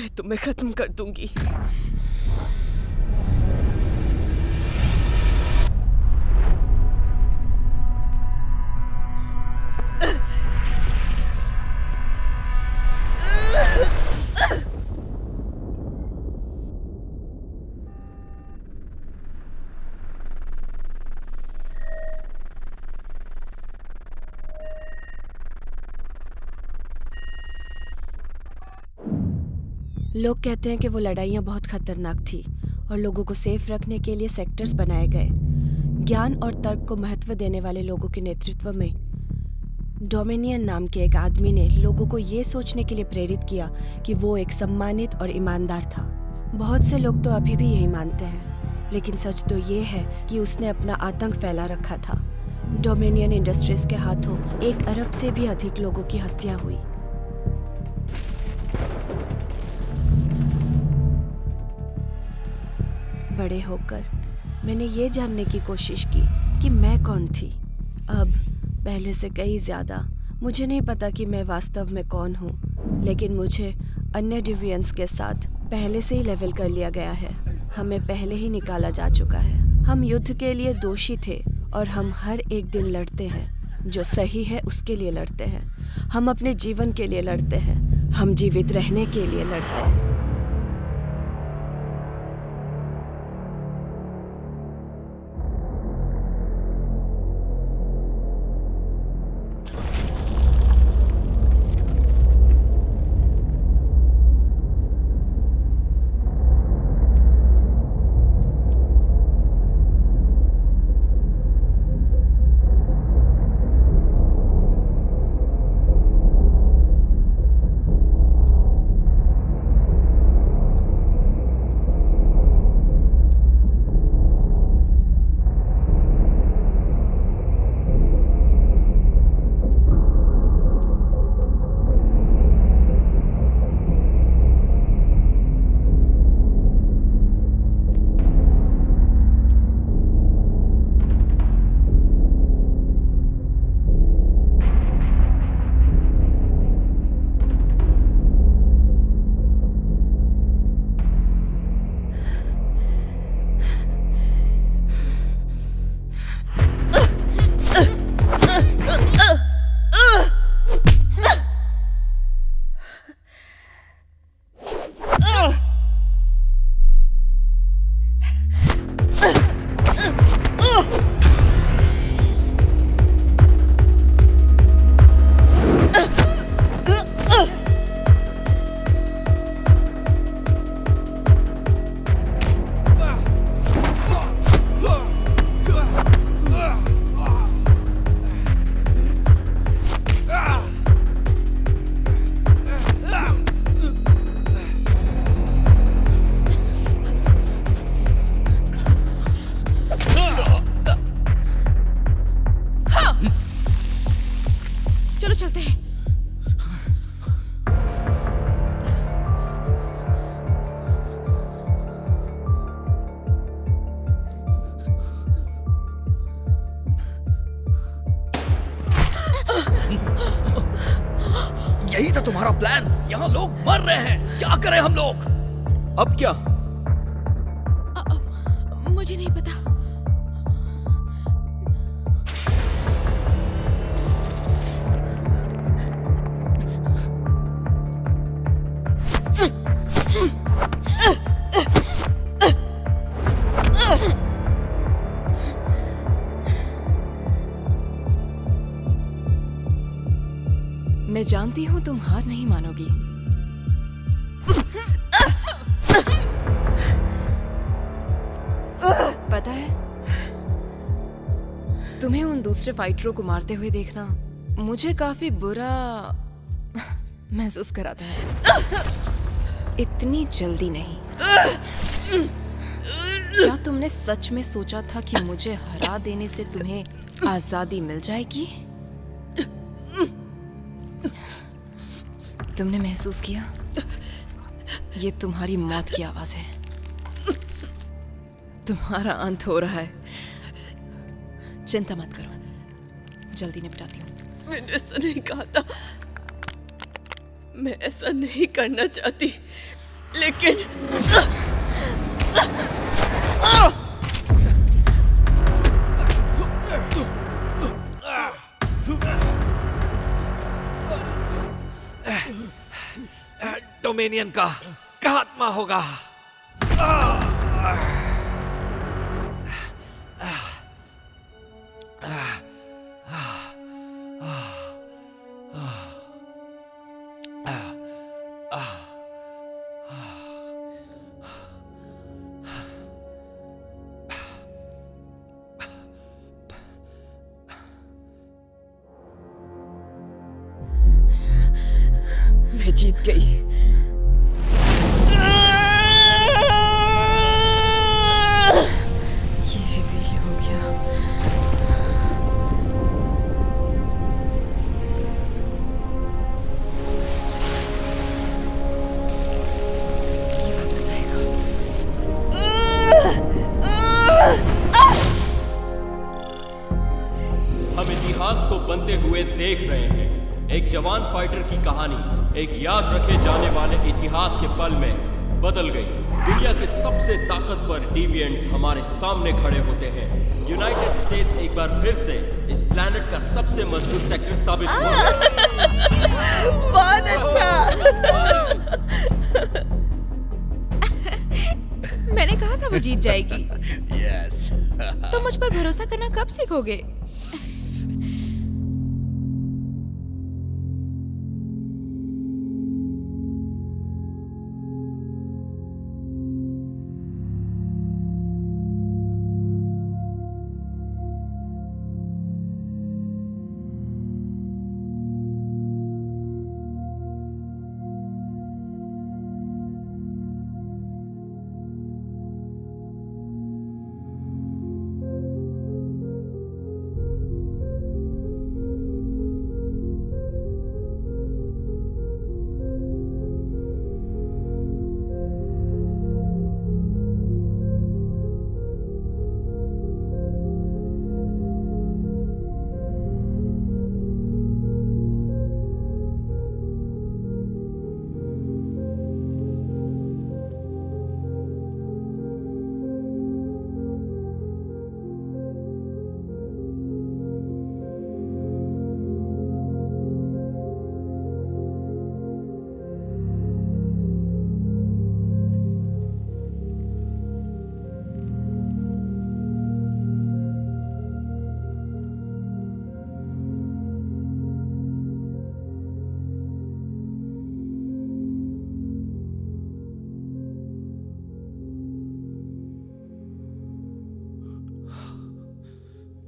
मैं तुम्हें खत्म कर दूंगी। लोग कहते हैं कि वो लड़ाइयाँ बहुत खतरनाक थी और लोगों को सेफ रखने के लिए सेक्टर्स बनाए गए। ज्ञान और तर्क को महत्व देने वाले लोगों के नेतृत्व में डोमिनियन नाम के एक आदमी ने लोगों को ये सोचने के लिए प्रेरित किया कि वो एक सम्मानित और ईमानदार था। बहुत से लोग तो अभी भी यही मानते हैं, लेकिन सच तो ये है कि उसने अपना आतंक फैला रखा था। डोमिनियन इंडस्ट्रीज के हाथों 1 अरब से भी अधिक लोगों की हत्या हुई। बड़े होकर मैंने ये जानने की कोशिश की कि मैं कौन थी। अब पहले से कई ज़्यादा मुझे नहीं पता कि मैं वास्तव में कौन हूँ, लेकिन मुझे अन्य डिवियंस के साथ पहले से ही लेवल कर लिया गया है। हमें पहले ही निकाला जा चुका है। हम युद्ध के लिए दोषी थे और हम हर एक दिन लड़ते हैं। जो सही है उसके लिए लड़ते हैं। हम अपने जीवन के लिए लड़ते हैं। हम जीवित रहने के लिए लड़ते हैं। यही था तुम्हारा प्लान? यहाँ लोग मर रहे हैं, क्या करें हम लोग? अब क्या? मुझे नहीं पता। मैं जानती हूँ तुम हार नहीं मानोगी। पता है, तुम्हें उन दूसरे फाइटरों को मारते हुए देखना मुझे काफी बुरा महसूस कराता है। इतनी जल्दी नहीं। क्या तुमने सच में सोचा था कि मुझे हरा देने से तुम्हें आजादी मिल जाएगी? तुमने महसूस किया? ये तुम्हारी मौत की आवाज है। तुम्हारा अंत हो रहा है। चिंता मत करो, जल्दी निपटाती हूँ। मैंने ऐसा नहीं कहा था। मैं ऐसा नहीं करना चाहती। लेकिन डोमिनियन का खात्मा होगा। मैं जीत गई। ये रिवील हो गया। ये वापस आएगा। हम इतिहास को बनते हुए देख रहे हैं। एक जवान फाइटर की कहानी एक याद रखे जाने वाले इतिहास के पल में बदल गई। दुनिया के सबसे ताकतवर डिविएंट्स हमारे सामने खड़े होते हैं। यूनाइटेड स्टेट्स एक बार फिर से इस प्लैनेट का सबसे मजबूत सेक्टर साबित हुआ है। बहुत अच्छा। मैंने कहा था वो जीत जाएगी। यस। तो मुझ पर भरोसा करना कब सीखोगे?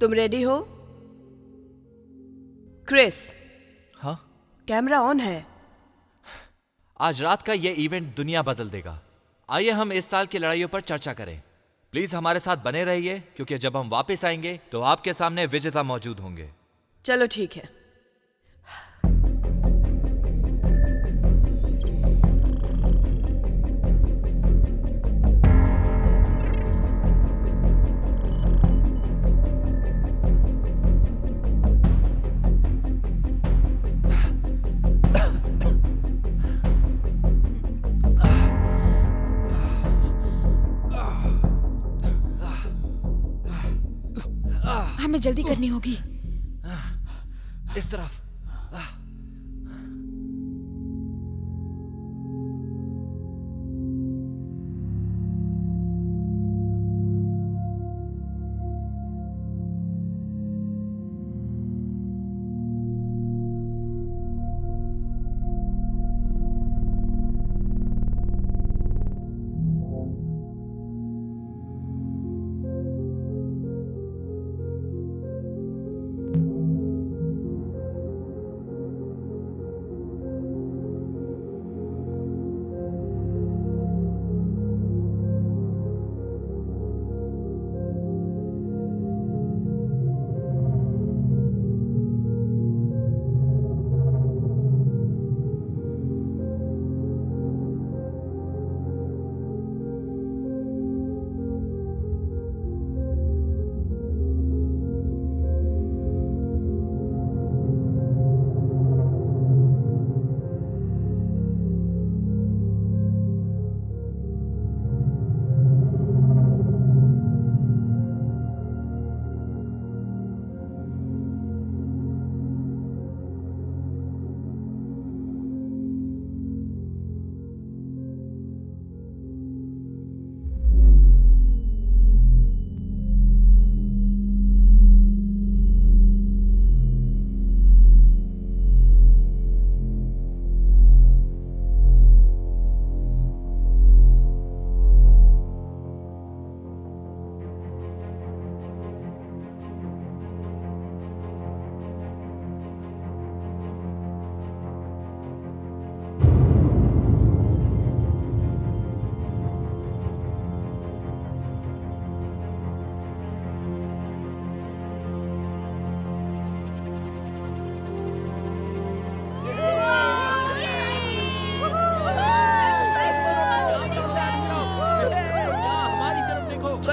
तुम रेडी हो? क्रिस, हाँ, कैमरा ऑन है। आज रात का ये इवेंट दुनिया बदल देगा। आइए हम इस साल की लड़ाइयों पर चर्चा करें। प्लीज हमारे साथ बने रहिए, क्योंकि जब हम वापस आएंगे तो आपके सामने विजेता मौजूद होंगे। चलो ठीक है। हमें जल्दी करनी होगी। इस तरफ।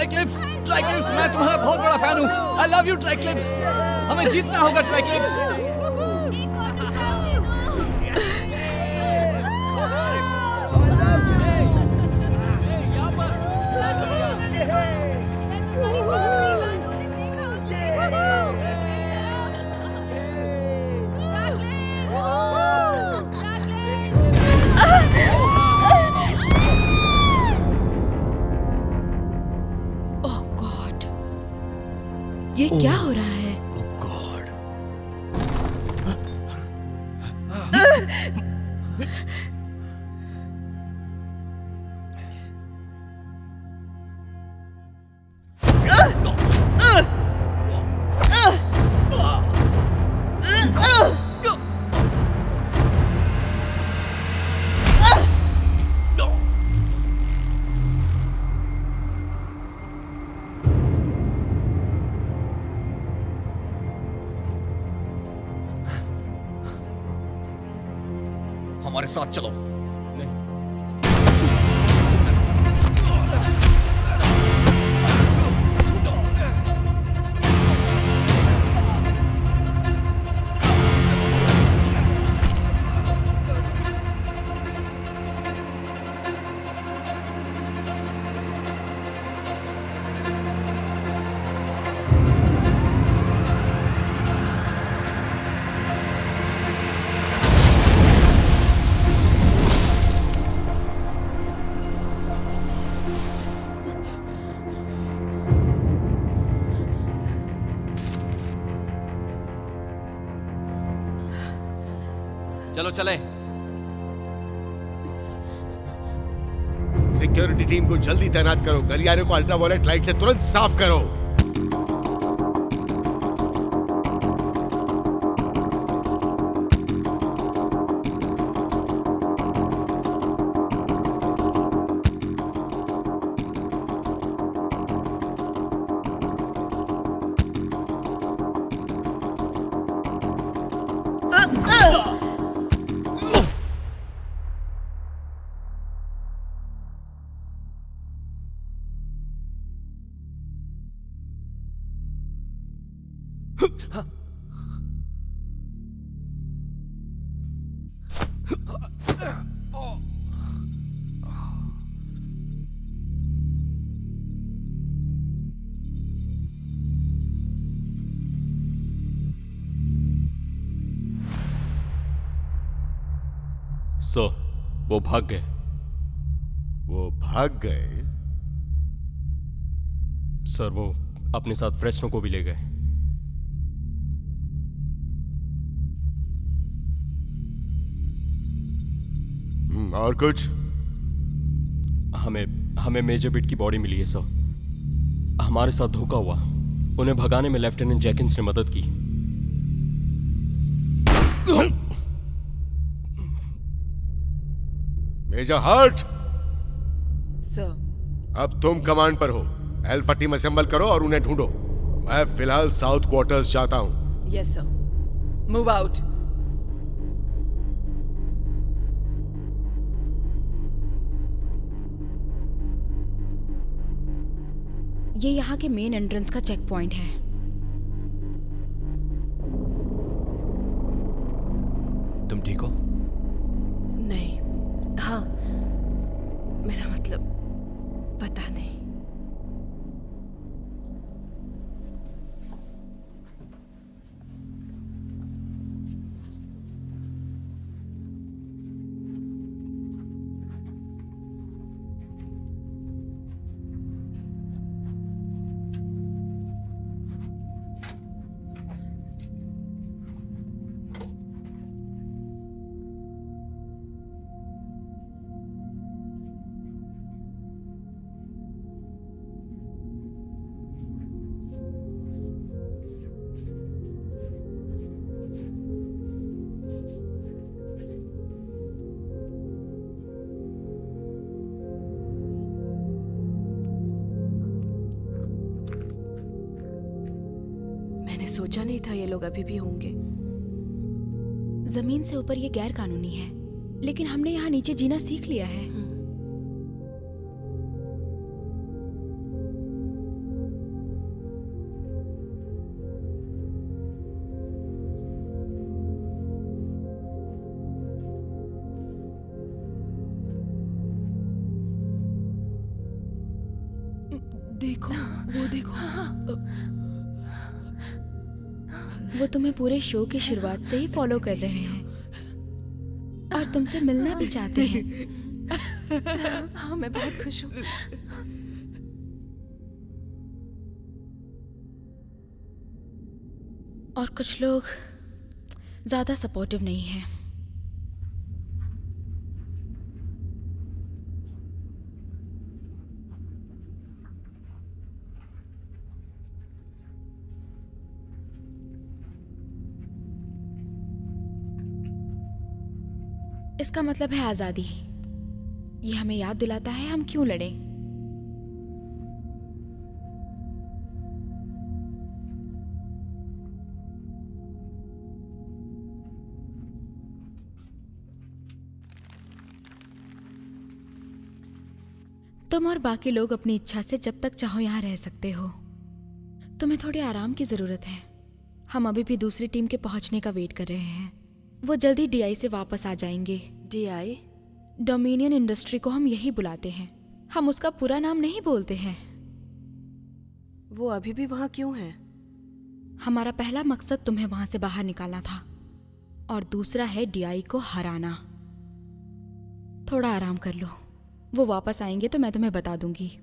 ट्राइक्लिप्स, ट्राइक्लिप्स, मैं तुम्हारा बहुत बड़ा फैन हूँ। I love you triclips. हमें जीतना होगा ट्राइक्लिप्स। ओह गॉड, ये क्या हो रहा है? Oh God. हमारे साथ चलो। चलो चलें। सिक्योरिटी टीम को जल्दी तैनात करो। गलियारे को अल्ट्रावायलेट लाइट से तुरंत साफ करो। सर, वो भाग गए। वो भाग गए? सर, वो अपने साथ फ्रेस्नो को भी ले गए। और कुछ? हमें मेजर बिट की बॉडी मिली है सर। हमारे साथ धोखा हुआ। उन्हें भगाने में लेफ्टिनेंट जैकिंस ने मदद की। Major hurt, sir. अब तुम कमांड पर हो। अल्फा टीम असेंबल करो और उन्हें ढूंढो। मैं फिलहाल साउथ क्वार्टर्स जाता हूं। Yes sir. Move out. ये यहाँ के मेन एंट्रेंस का चेक पॉइंट है। तुम ठीक हो? नहीं, हाँ, मेरा मतलब पता नहीं। सोचा नहीं था ये लोग अभी भी होंगे। जमीन से ऊपर ये गैर कानूनी है, लेकिन हमने यहाँ नीचे जीना सीख लिया है। देखो, वो देखो। वो तुम्हें पूरे शो की शुरुआत से ही फॉलो कर रहे हैं और तुमसे मिलना भी चाहते हैं। हाँ, मैं बहुत खुश हूँ। और कुछ लोग ज्यादा सपोर्टिव नहीं हैं। इसका मतलब है आजादी। ये हमें याद दिलाता है हम क्यों लड़ें। तुम और बाकी लोग अपनी इच्छा से जब तक चाहो यहाँ रह सकते हो। तुम्हें थोड़े आराम की जरूरत है। हम अभी भी दूसरी टीम के पहुंचने का वेट कर रहे हैं। वो जल्दी डीआई से वापस आ जाएंगे। डीआई? डोमिनियन इंडस्ट्री को हम यही बुलाते हैं। हम उसका पूरा नाम नहीं बोलते हैं। वो अभी भी वहाँ क्यों है? हमारा पहला मकसद तुम्हें वहां से बाहर निकालना था और दूसरा है डीआई को हराना। थोड़ा आराम कर लो। वो वापस आएंगे तो मैं तुम्हें बता दूंगी।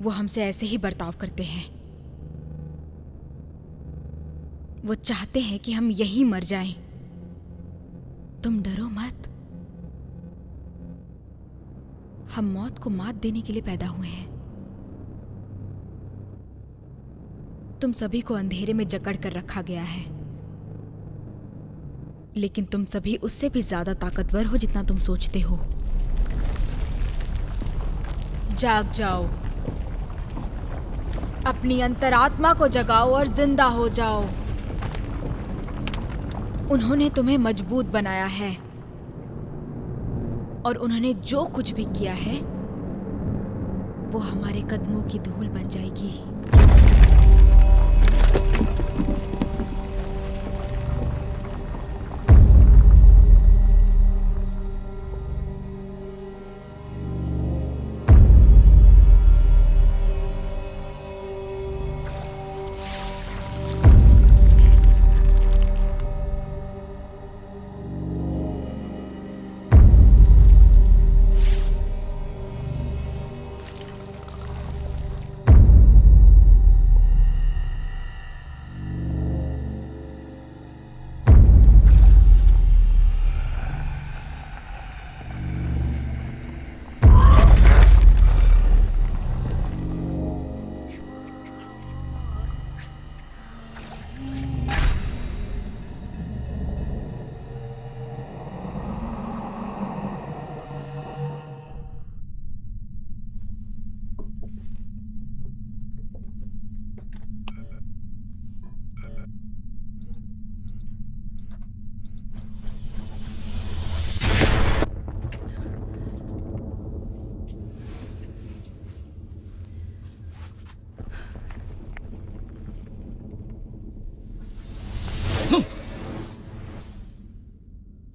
वो हमसे ऐसे ही बर्ताव करते हैं। वो चाहते हैं कि हम यहीं मर जाएं। तुम डरो मत। हम मौत को मात देने के लिए पैदा हुए हैं। तुम सभी को अंधेरे में जकड़ कर रखा गया है, लेकिन तुम सभी उससे भी ज्यादा ताकतवर हो जितना तुम सोचते हो। जाग जाओ, अपनी अंतरात्मा को जगाओ और जिंदा हो जाओ। उन्होंने तुम्हें मजबूत बनाया है और उन्होंने जो कुछ भी किया है वो हमारे कदमों की धूल बन जाएगी।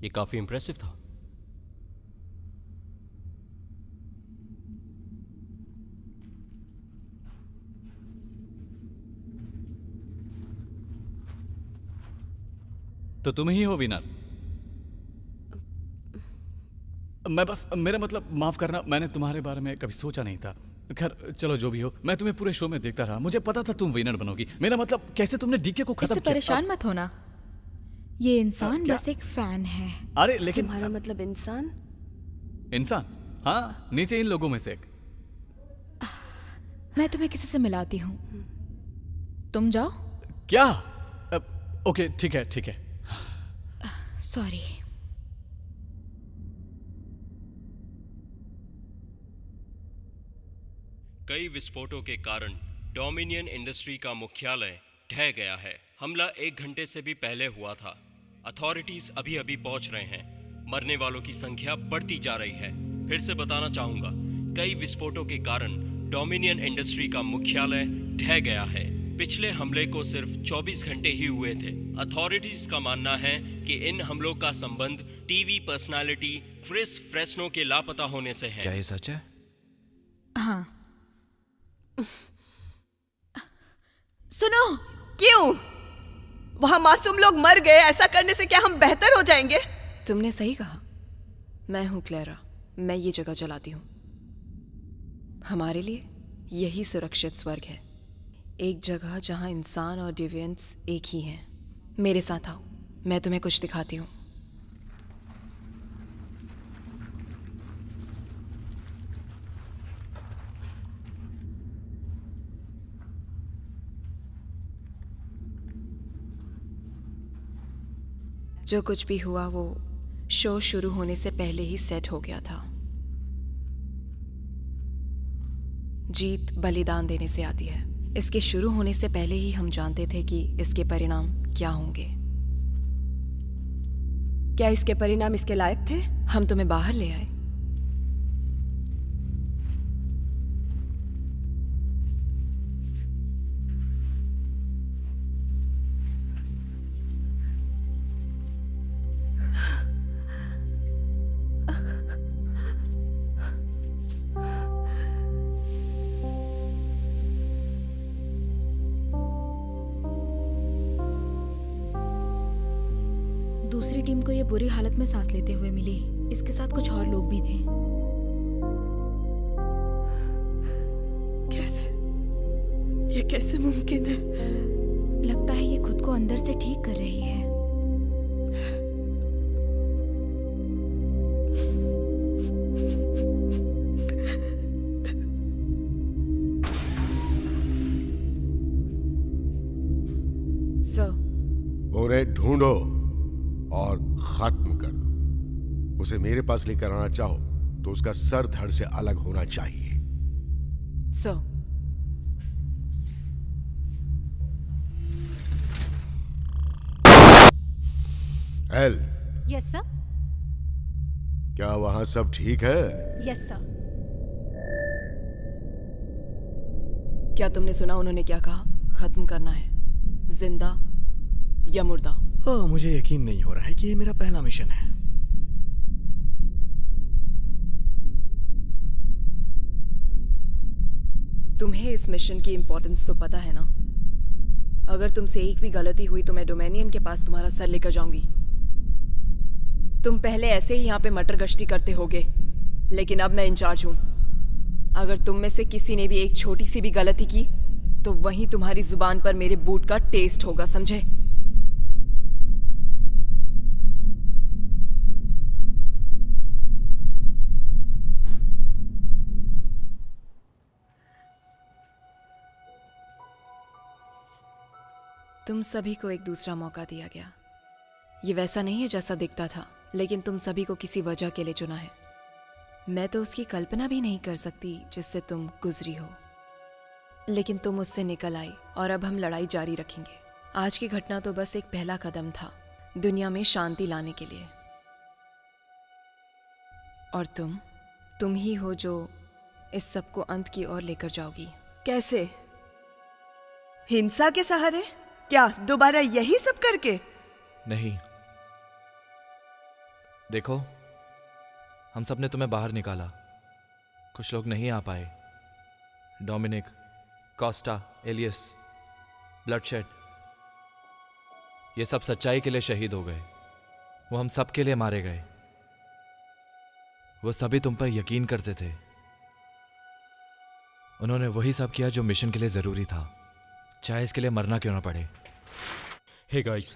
ये काफी इंप्रेसिव था। तो तुम ही हो विनर। मैं बस, मेरा मतलब माफ करना, मैंने तुम्हारे बारे में कभी सोचा नहीं था। खैर चलो जो भी हो, मैं तुम्हें पूरे शो में देखता रहा, मुझे पता था तुम विनर बनोगी। मेरा मतलब कैसे तुमने डीके को खत्म इससे किया। परेशान मत होना, ये इंसान क्या? बस एक फैन है। अरे लेकिन तुम्हारा मतलब इंसान? इंसान, हाँ, नीचे इन लोगों में से एक। मैं तुम्हें किसी से मिलाती हूँ, तुम जाओ। क्या? ओके ठीक है ठीक है। सॉरी। कई विस्फोटों के कारण डोमिनियन इंडस्ट्री का मुख्यालय ढह गया है। हमला 1 घंटे से भी पहले हुआ था। अथॉरिटीज अभी अभी पहुंच रहे हैं। मरने वालों की संख्या बढ़ती जा रही है। फिर से बताना चाहूंगा, कई विस्फोटों के कारण डोमिनियन इंडस्ट्री का मुख्यालय ढह गया है। पिछले हमले को सिर्फ 24 घंटे ही हुए थे। अथॉरिटीज का मानना है कि इन हमलों का संबंध टीवी पर्सनालिटी क्रिस फ्रेस्नो के लापता होने से है। क्या ये सच है? हाँ। सुनो, क्यों? वहां मासूम लोग मर गए, ऐसा करने से क्या हम बेहतर हो जाएंगे? तुमने सही कहा। मैं हूं क्लेरा, मैं ये जगह चलाती हूं। हमारे लिए यही सुरक्षित स्वर्ग है, एक जगह जहां इंसान और डिविएंट्स एक ही हैं। मेरे साथ आओ, मैं तुम्हें कुछ दिखाती हूं। जो कुछ भी हुआ वो शो शुरू होने से पहले ही सेट हो गया था। जीत बलिदान देने से आती है। इसके शुरू होने से पहले ही हम जानते थे कि इसके परिणाम क्या होंगे। क्या इसके परिणाम इसके लायक थे? हम तुम्हें बाहर ले आए। दूसरी टीम को ये बुरी हालत में सांस लेते हुए मिली। इसके साथ कुछ और लोग भी थे। कैसे? ये कैसे मुमकिन है? लगता है ये खुद को अंदर से ठीक कर रही है। उन्हें ढूंढो और खत्म कर दो। उसे मेरे पास लेकर आना चाहो तो उसका सर धड़ से अलग होना चाहिए। L, yes sir. क्या वहां सब ठीक है? Yes sir. क्या तुमने सुना उन्होंने क्या कहा? खत्म करना है, जिंदा या मुर्दा। हाँ, मुझे यकीन नहीं हो रहा है कि ये मेरा पहला मिशन है। तुम्हें इस मिशन की इंपॉर्टेंस तो पता है ना? अगर तुमसे एक भी गलती हुई तो मैं डोमेनियन के पास तुम्हारा सर लेकर जाऊंगी। तुम पहले ऐसे ही यहाँ पे मटर गश्ती करते होगे, लेकिन अब मैं इंचार्ज हूं। अगर तुम में से किसी ने भी एक छोटी सी भी गलती की तो वहीं तुम्हारी जुबान पर मेरे बूट का टेस्ट होगा, समझे? तुम सभी को एक दूसरा मौका दिया गया। ये वैसा नहीं है जैसा दिखता था, लेकिन तुम सभी को किसी वजह के लिए चुना है। मैं तो उसकी कल्पना भी नहीं कर सकती जिससे तुम गुजरी हो, लेकिन तुम उससे निकल आई और अब हम लड़ाई जारी रखेंगे। आज की घटना तो बस एक पहला कदम था दुनिया में शांति लाने के लिए। और तुम ही हो जो इस सब को अंत की ओर लेकर जाओगी। कैसे? हिंसा के सहारे? क्या दोबारा यही सब करके? नहीं, देखो, हम सब ने तुम्हें बाहर निकाला, कुछ लोग नहीं आ पाए। डोमिनिक, कॉस्टा, एलियस, ब्लडशेड, ये सब सच्चाई के लिए शहीद हो गए। वो हम सब के लिए मारे गए। वो सभी तुम पर यकीन करते थे। उन्होंने वही सब किया जो मिशन के लिए जरूरी था, चाहे इसके लिए मरना क्यों ना पड़े। हे गाइस,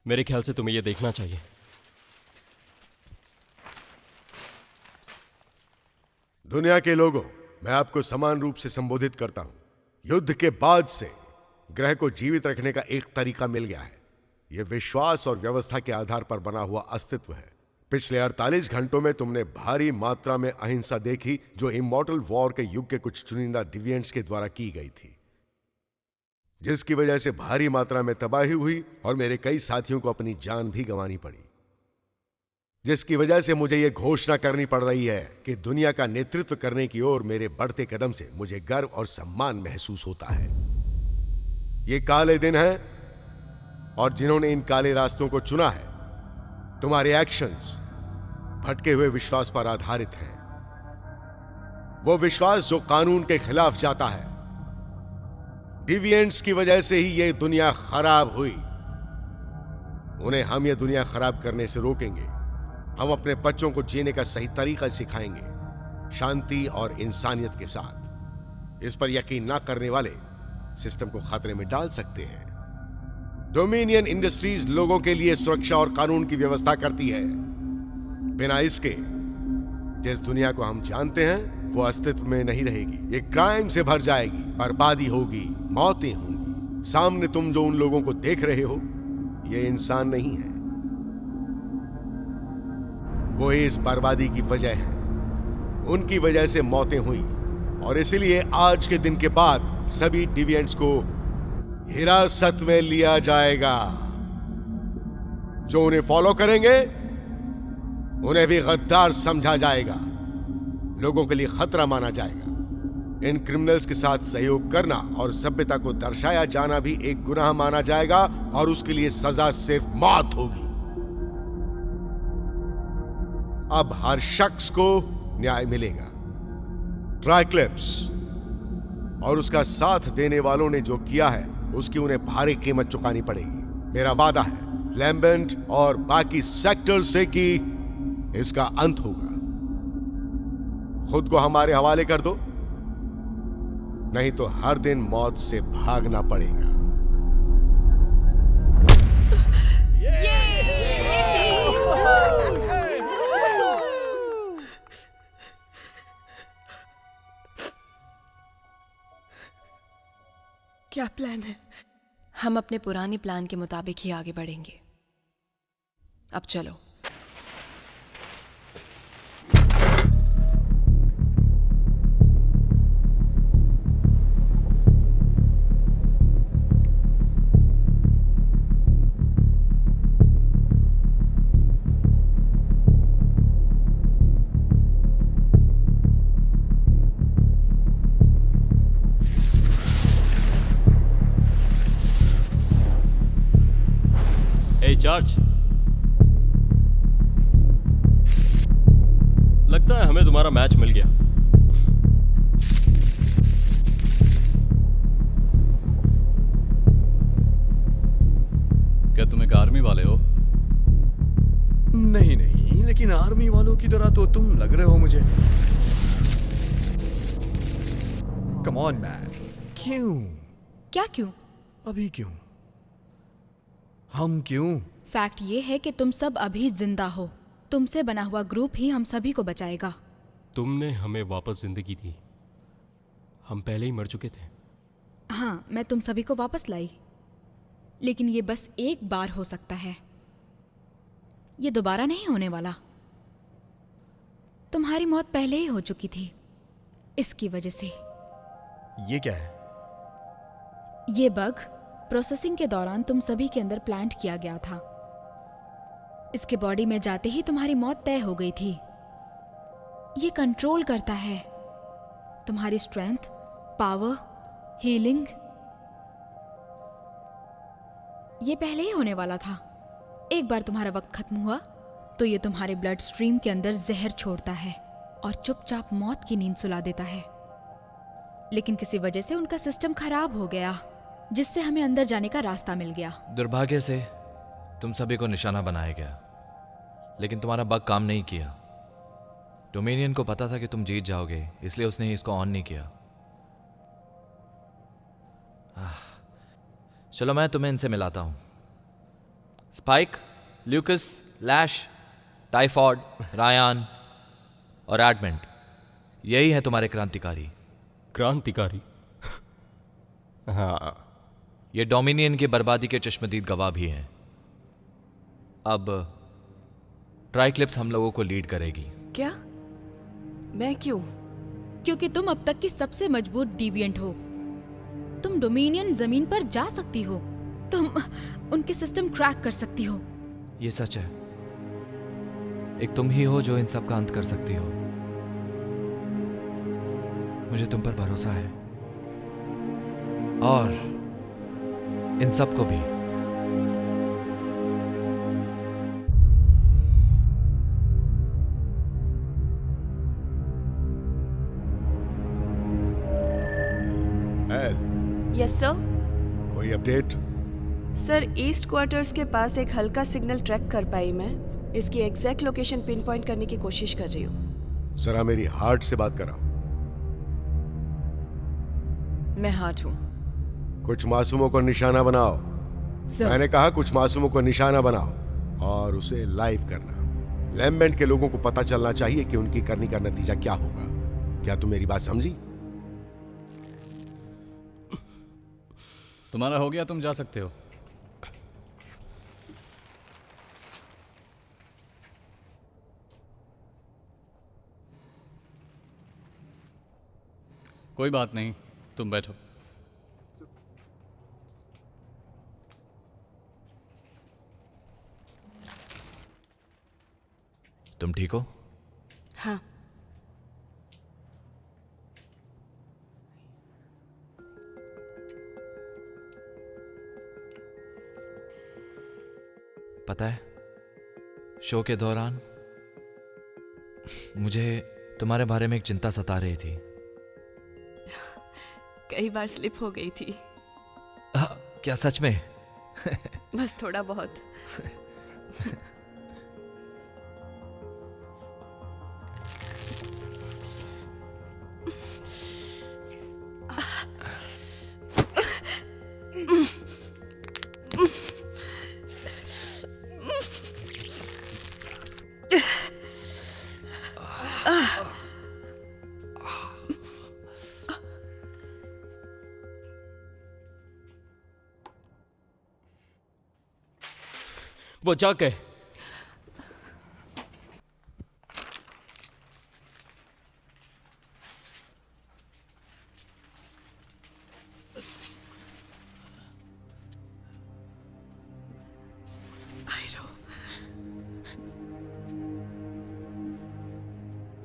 मेरे ख्याल से तुम्हें यह देखना चाहिए। दुनिया के लोगों, मैं आपको समान रूप से संबोधित करता हूं। युद्ध के बाद से ग्रह को जीवित रखने का एक तरीका मिल गया है। यह विश्वास और व्यवस्था के आधार पर बना हुआ अस्तित्व है। पिछले 48 घंटों में तुमने भारी मात्रा में अहिंसा देखी, जो इमॉर्टल वॉर के युग के कुछ चुनिंदा डिविएंट्स के द्वारा की गई थी, जिसकी वजह से भारी मात्रा में तबाही हुई और मेरे कई साथियों को अपनी जान भी गंवानी पड़ी। जिसकी वजह से मुझे यह घोषणा करनी पड़ रही है कि दुनिया का नेतृत्व करने की ओर मेरे बढ़ते कदम से मुझे गर्व और सम्मान महसूस होता है। ये काले दिन हैं और जिन्होंने इन काले रास्तों को चुना है, तुम्हारे एक्शंस भटके हुए विश्वास पर आधारित हैं। वो विश्वास जो कानून के खिलाफ जाता है। डिविएंट्स की वजह से ही यह दुनिया खराब हुई। उन्हें हम यह दुनिया खराब करने से रोकेंगे। हम अपने बच्चों को जीने का सही तरीका सिखाएंगे, शांति और इंसानियत के साथ। इस पर यकीन ना करने वाले सिस्टम को खतरे में डाल सकते हैं। डोमिनियन इंडस्ट्रीज लोगों के लिए सुरक्षा और कानून की व्यवस्था करती है। बिना इसके जिस दुनिया को हम जानते हैं वो अस्तित्व में नहीं रहेगी। ये क्राइम से भर जाएगी, बर्बादी होगी, मौतें होंगी। सामने तुम जो उन लोगों को देख रहे हो, ये इंसान नहीं है। वो इस बर्बादी की वजह है। उनकी वजह से मौतें हुई और इसलिए आज के दिन के बाद सभी डिविएंट्स को हिरासत में लिया जाएगा। जो उन्हें फॉलो करेंगे उन्हें भी गद्दार समझा जाएगा, लोगों के लिए खतरा माना जाएगा। इन क्रिमिनल्स के साथ सहयोग करना और सभ्यता को दर्शाया जाना भी एक गुनाह माना जाएगा और उसके लिए सजा सिर्फ मौत होगी। अब हर शख्स को न्याय मिलेगा। ट्राइक्लिप्स और उसका साथ देने वालों ने जो किया है उसकी उन्हें भारी कीमत चुकानी पड़ेगी। मेरा वादा है लैम्बेंट और बाकी सेक्टर से कि इसका अंत होगा। खुद को हमारे हवाले कर दो, नहीं तो हर दिन मौत से भागना पड़ेगा। क्या प्लान है? हम अपने पुराने प्लान के मुताबिक ही आगे बढ़ेंगे। अब चलो। चार्ज, लगता है हमें तुम्हारा मैच मिल गया। क्या तुम एक आर्मी वाले हो? नहीं नहीं, लेकिन आर्मी वालों की तरह तो तुम लग रहे हो मुझे। Come on man. क्यों? क्या क्यों? अभी क्यों? हम क्यों? फैक्ट ये है कि तुम सब अभी जिंदा हो। तुमसे बना हुआ ग्रुप ही हम सभी को बचाएगा। तुमने हमें वापस जिंदगी दी, हम पहले ही मर चुके थे। हाँ, मैं तुम सभी को वापस लाई, लेकिन ये बस एक बार हो सकता है, ये दोबारा नहीं होने वाला। तुम्हारी मौत पहले ही हो चुकी थी इसकी वजह से। ये क्या है? ये बग प्रोसेसिंग के दौरान तुम सभी के अंदर प्लांट किया गया था। इसके बॉडी में जाते ही तुम्हारी मौत तय हो गई थी। ये कंट्रोल करता है तुम्हारी स्ट्रेंथ, पावर, हीलिंग। ये पहले ही होने वाला था। एक बार तुम्हारा वक्त खत्म हुआ तो ये तुम्हारे ब्लड स्ट्रीम के अंदर जहर छोड़ता है और चुपचाप मौत की नींद सुला देता है। लेकिन किसी वजह से उनका सिस्टम खराब हो गया, जिससे हमें अंदर जाने का रास्ता मिल गया। दुर्भाग्य से तुम सभी को निशाना बनाया गया, लेकिन तुम्हारा बग काम नहीं किया। डोमिनियन को पता था कि तुम जीत जाओगे, इसलिए उसने इसको ऑन नहीं किया। चलो मैं तुम्हें इनसे मिलाता हूं। स्पाइक, ल्यूकस, लैश, टाइफॉइड, रायान और एडमेंट, यही है तुम्हारे क्रांतिकारी। क्रांतिकारी? हाँ, ये डोमिनियन की बर्बादी के चश्मदीद गवाह भी हैं। अब ट्राइक्लिप्स हम लोगों को लीड करेगी। क्या? मैं क्यों? क्योंकि तुम अब तक की सबसे मजबूत डिविएंट हो। तुम डोमिनियन जमीन पर जा सकती हो, तुम उनके सिस्टम क्रैक कर सकती हो। ये सच है, एक तुम ही हो जो इन सब का अंत कर सकती हो। मुझे तुम पर भरोसा है, और इन सब को भी। Yes sir. कोई अपडेट? सर, ईस्ट क्वार्टर्स के पास एक हल्का सिग्नल ट्रैक कर पाई मैं। इसकी एग्जैक्ट लोकेशन पिन पॉइंट करने की कोशिश कर रही हूँ। जरा मेरी हार्ट से बात कराओ। मैं हार्ट हूँ। कुछ मासूमों को निशाना बनाओ। सर, मैंने कहा कुछ मासूमों को निशाना बनाओ और उसे लाइव करना। लैम्बेंट के लोगों को पता चलना चाहिए कि उनकी करनी का नतीजा क्या होगा। क्या तुम मेरी बात समझी? तुम्हारा हो गया, तुम जा सकते हो। कोई बात नहीं, तुम बैठो। तुम ठीक हो? हाँ। पता है, शो के दौरान मुझे तुम्हारे बारे में एक चिंता सता रही थी। कई बार स्लिप हो गई थी। क्या सच में? बस थोड़ा बहुत। वो जाग गए।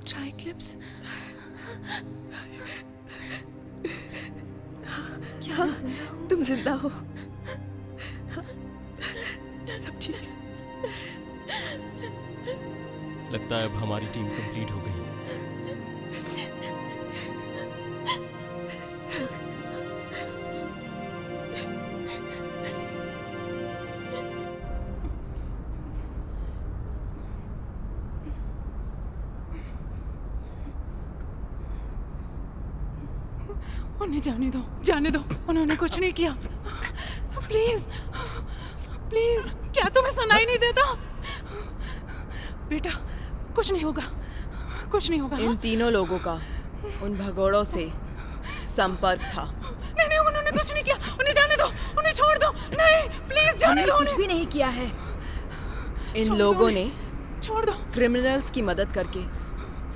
ट्राइक्लिप्स? क्या तुम जिंदा हो? सब ठीक है? लगता है अब हमारी टीम कंप्लीट हो गई। उन्हें जाने दो, जाने दो। उन्होंने कुछ नहीं किया। प्लीज, प्लीज, क्या तुम्हें सुनाई नहीं देता? बेटा, कुछ नहीं होगा, कुछ नहीं होगा। इन तीनों लोगों का उन भगोड़ों से संपर्क था। नहीं नहीं, उन्होंने कुछ नहीं किया। उन्हें जाने दो, उन्हें छोड़ दो। नहीं, प्लीज जाने दो। कुछ भी नहीं किया है। इन लोगों ने छोड़ दो। क्रिमिनल्स की मदद करके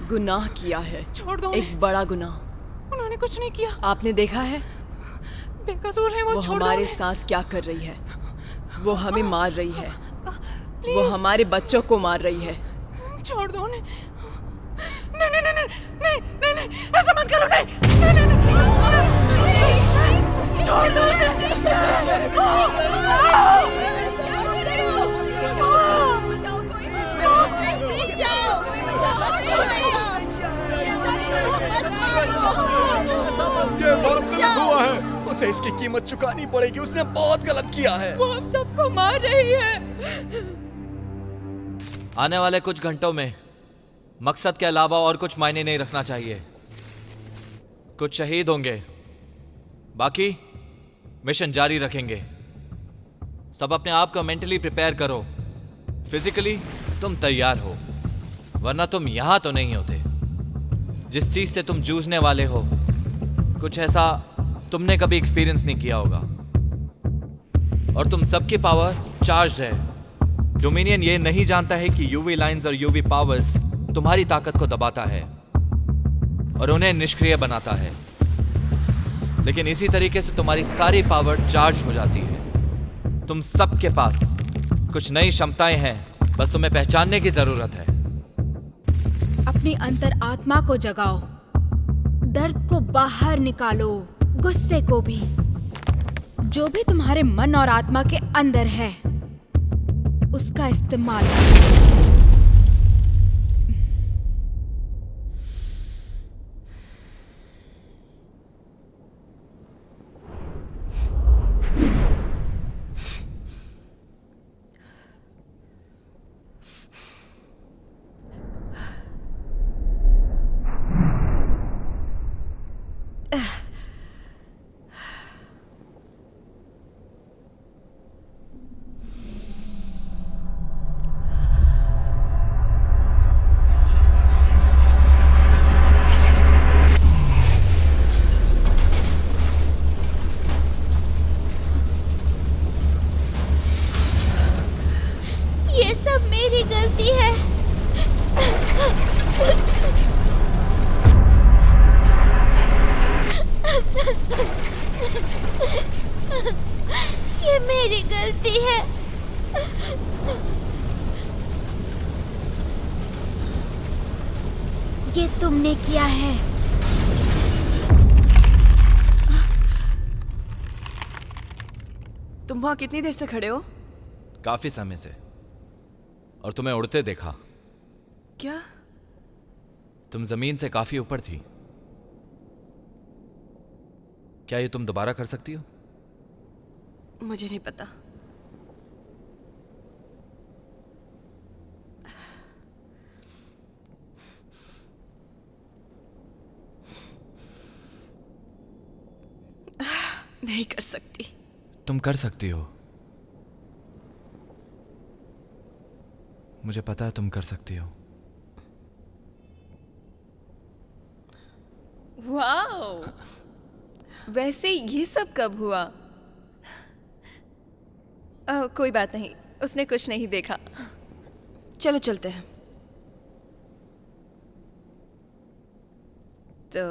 गुनाह किया है, छोड़ दो। एक बड़ा गुनाह। उन्होंने कुछ नहीं किया। आपने देखा है बेकसूर है वो। वो छोड़ दो हमारे उन्हें। साथ क्या कर रही है। वो हमें मार रही है, वो हमारे बच्चों को मार रही है। छोड़ दो उन्हें। नहीं नहीं नहीं नहीं नहीं नहीं, ऐसा मत करो। नहीं नहीं नहीं, छोड़ दो उन्हें। कीमत चुकानी पड़ेगी। उसने बहुत गलत किया है। वो हम सबको मार रही है। आने वाले कुछ घंटों में मकसद के अलावा और कुछ मायने नहीं रखना चाहिए। कुछ शहीद होंगे, बाकी मिशन जारी रखेंगे। सब अपने आप को मेंटली प्रिपेयर करो। फिजिकली तुम तैयार हो, वरना तुम यहां तो नहीं होते। जिस चीज से तुम जूझने वाले हो, कुछ ऐसा तुमने कभी एक्सपीरियंस नहीं किया होगा। और तुम सबकी पावर चार्ज है। डोमिनियन ये नहीं जानता है कि यूवी लाइंस और यूवी पावर्स तुम्हारी ताकत को दबाता है और उन्हें निष्क्रिय बनाता है। लेकिन इसी तरीके से तुम्हारी सारी पावर चार्ज हो जाती है। तुम सबके पास कुछ नई क्षमताएं हैं, बस तुम्हें पहचानने की जरूरत है। अपनी अंतर आत्मा को जगाओ, दर्द को बाहर निकालो, गुस्से को भी। जो भी तुम्हारे मन और आत्मा के अंदर है, उसका इस्तेमाल करो। ये सब मेरी गलती है। ये मेरी गलती है। ये तुमने किया है। तुम वहां कितनी देर से खड़े हो? काफी समय से, और तुम्हें उड़ते देखा। क्या? तुम जमीन से काफी ऊपर थी। क्या ये तुम दोबारा कर सकती हो? मुझे नहीं पता। नहीं कर सकती। तुम कर सकती हो। मुझे पता है तुम कर सकती हो। वाओ! वैसे ये सब कब हुआ? कोई बात नहीं, उसने कुछ नहीं देखा। चलो चलते हैं। तो